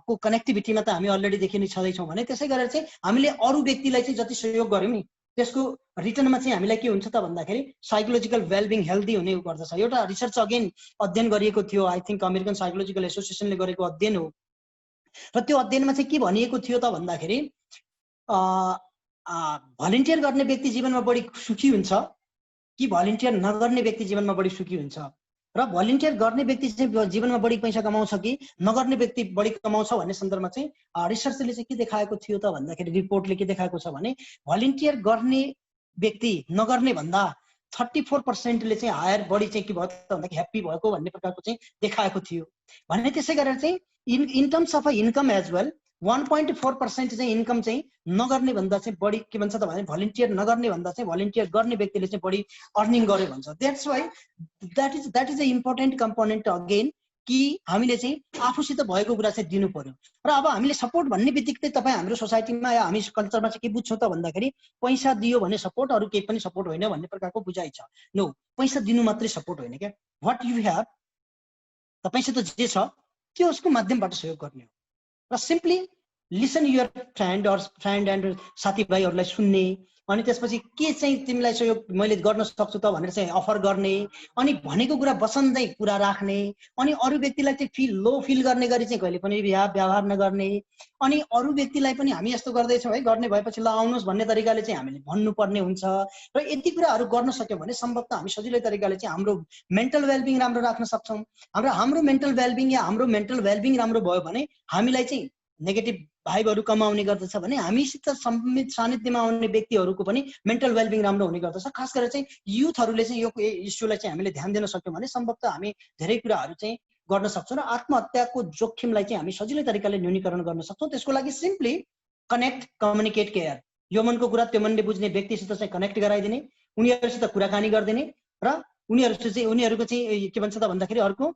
को कनेक्टिभिटीमा त हामी अलरेडीदेखि नै छँदैछौँ भने त्यसै गरेर चाहिँ हामीले अरू व्यक्तिलाई चाहिँ जति सहयोग गऱ्यौँ नि त्यसको रिटर्नमा चाहिँ हामीलाई के हुन्छ त भन्दाखेरि साइकोलोजिकल वेलबिङ हेल्दी हुने गर्दछ। एउटा रिसर्च अगेन अध्ययन गरिएको थियो, आई थिङ्क अमेरिकन साइकोलोजिकल एसोसिएसनले गरेको अध्ययन हो र त्यो अध्ययनमा चाहिँ के भनिएको थियो त भन्दाखेरि भलिन्टियर गर्ने व्यक्ति जीवनमा बढी सुखी हुन्छ कि भलिन्टियर नगर्ने व्यक्ति जीवनमा बढी सुखी हुन्छ, र भलिन्टियर गर्ने व्यक्ति चाहिँ जीवनमा बढी पैसा कमाउँछ कि नगर्ने व्यक्ति बढी कमाउँछ भन्ने सन्दर्भमा चाहिँ रिसर्चले चाहिँ के देखाएको थियो त भन्दाखेरि रिपोर्टले के देखाएको छ भने भलिन्टियर गर्ने व्यक्ति नगर्ने भन्दा 34%ले चाहिँ हायर बढी चाहिँ के भयो त भन्दाखेरि ह्याप्पी भएको भन्ने प्रकारको चाहिँ देखाएको थियो। भने त्यसै गरेर चाहिँ in terms of income as well 1.4% चाहिँ इन्कम चाहिँ नगर्ने भन्दा चाहिँ बढी के भन्छ त भने भलिन्टियर नगर्ने भन्दा चाहिँ भलिन्टियर गर्ने व्यक्तिले चाहिँ बढी अर्निङ गर्यो भन्छ। That's why that is a important component again कि हामीले चाहिँ आफूसित भएको कुरा चाहिँ दिनु पर्यो। र अब हामीले सपोर्ट भन्ने बित्तिकै तपाईँ हाम्रो सोसाइटीमा या हामी कल्चरमा चाहिँ के बुझ्छौँ त भन्दाखेरि पैसा दियो भने सपोर्ट, अरू केही पनि सपोर्ट होइन भन्ने प्रकारको बुझाइ छ। नो, पैसा दिनु मात्रै सपोर्ट होइन क्या। वाट यु ह्याभ, तपाईँसित जे छ त्यो उसको माध्यमबाट सहयोग गर्ने हो र simply listen your friend and साथीभाइहरूलाई सुन्ने, अनि त्यसपछि के चाहिँ तिमीलाई सहयोग मैले गर्न सक्छु त भनेर चाहिँ अफर गर्ने, अनि भनेको कुरा वचनदै कुरा राख्ने, अनि अरू व्यक्तिलाई चाहिँ लो फिल गर्ने गरी चाहिँ कहिले पनि व्यवहार नगर्ने, अनि अरू व्यक्तिलाई पनि हामी यस्तो गर्दैछौँ है गर्ने भएपछि ल आउनुहोस् भन्ने तरिकाले चाहिँ हामीले भन्नुपर्ने हुन्छ। र यति कुराहरू गर्न सक्यौँ भने सम्भवतः हामी सजिलै तरिकाले चाहिँ हाम्रो मेन्टल वेलबिङ राम्रो राख्न सक्छौँ। हाम्रो मेन्टल वेलबिङ या हाम्रो मेन्टल वेलबिङ राम्रो भयो भने हामीलाई चाहिँ नेगेटिभ भाइबहरू कमाउने गर्दछ भने हामीसित सानिध्यमा आउने व्यक्तिहरूको पनि मेन्टल वेलबिङ राम्रो हुने गर्दछ। खास गरेर चाहिँ युथहरूले चाहिँ यो इस्युलाई चाहिँ हामीले ध्यान दिन सक्यौँ भने सम्भवतः हामी धेरै कुराहरू चाहिँ गर्न सक्छौँ र आत्महत्याको जोखिमलाई चाहिँ हामी सजिलै तरिकाले न्यूनीकरण गर्न सक्छौँ। त्यसको लागि सिम्पली कनेक्ट, कम्युनिकेट, केयर, यो मनको कुरा त्यो मनले बुझ्ने व्यक्तिसित चाहिँ कनेक्ट गराइदिने, उनीहरूसित कुराकानी गरिदिने र उनीहरूको चाहिँ के भन्छ त भन्दाखेरि अर्को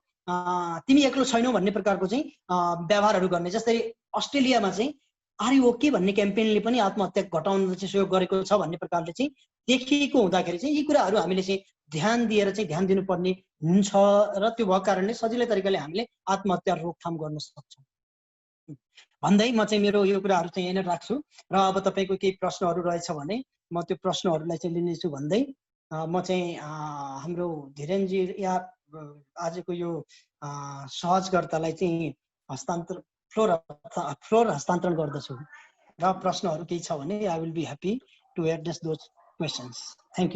तिमी एक्लो छैनौ भन्ने प्रकारको चाहिँ व्यवहारहरू गर्ने। जस्तै अस्ट्रेलियामा चाहिँ आर यु ओके भन्ने क्याम्पेनले पनि आत्महत्या घटाउन चाहिँ सहयोग गरेको छ भन्ने प्रकारले चाहिँ देखिएको हुँदाखेरि चाहिँ यी कुराहरू हामीले चाहिँ ध्यान दिएर चाहिँ ध्यान दिनुपर्ने हुन्छ र त्यो भएको कारणले सजिलै तरिकाले हामीले आत्महत्या रोकथाम गर्न सक्छौँ भन्दै म चाहिँ मेरो यो कुराहरू चाहिँ यहीँ नै राख्छु। र अब तपाईँको केही प्रश्नहरू रहेछ भने म त्यो प्रश्नहरूलाई चाहिँ लिनेछु भन्दै म चाहिँ हाम्रो धीरेनजी या आजको यो सहजकर्तालाई चाहिँ फ्लोर हस्तान्तरण गर्दछु र प्रश्नहरू केही छ भने I will be happy to address those questions. Thank you.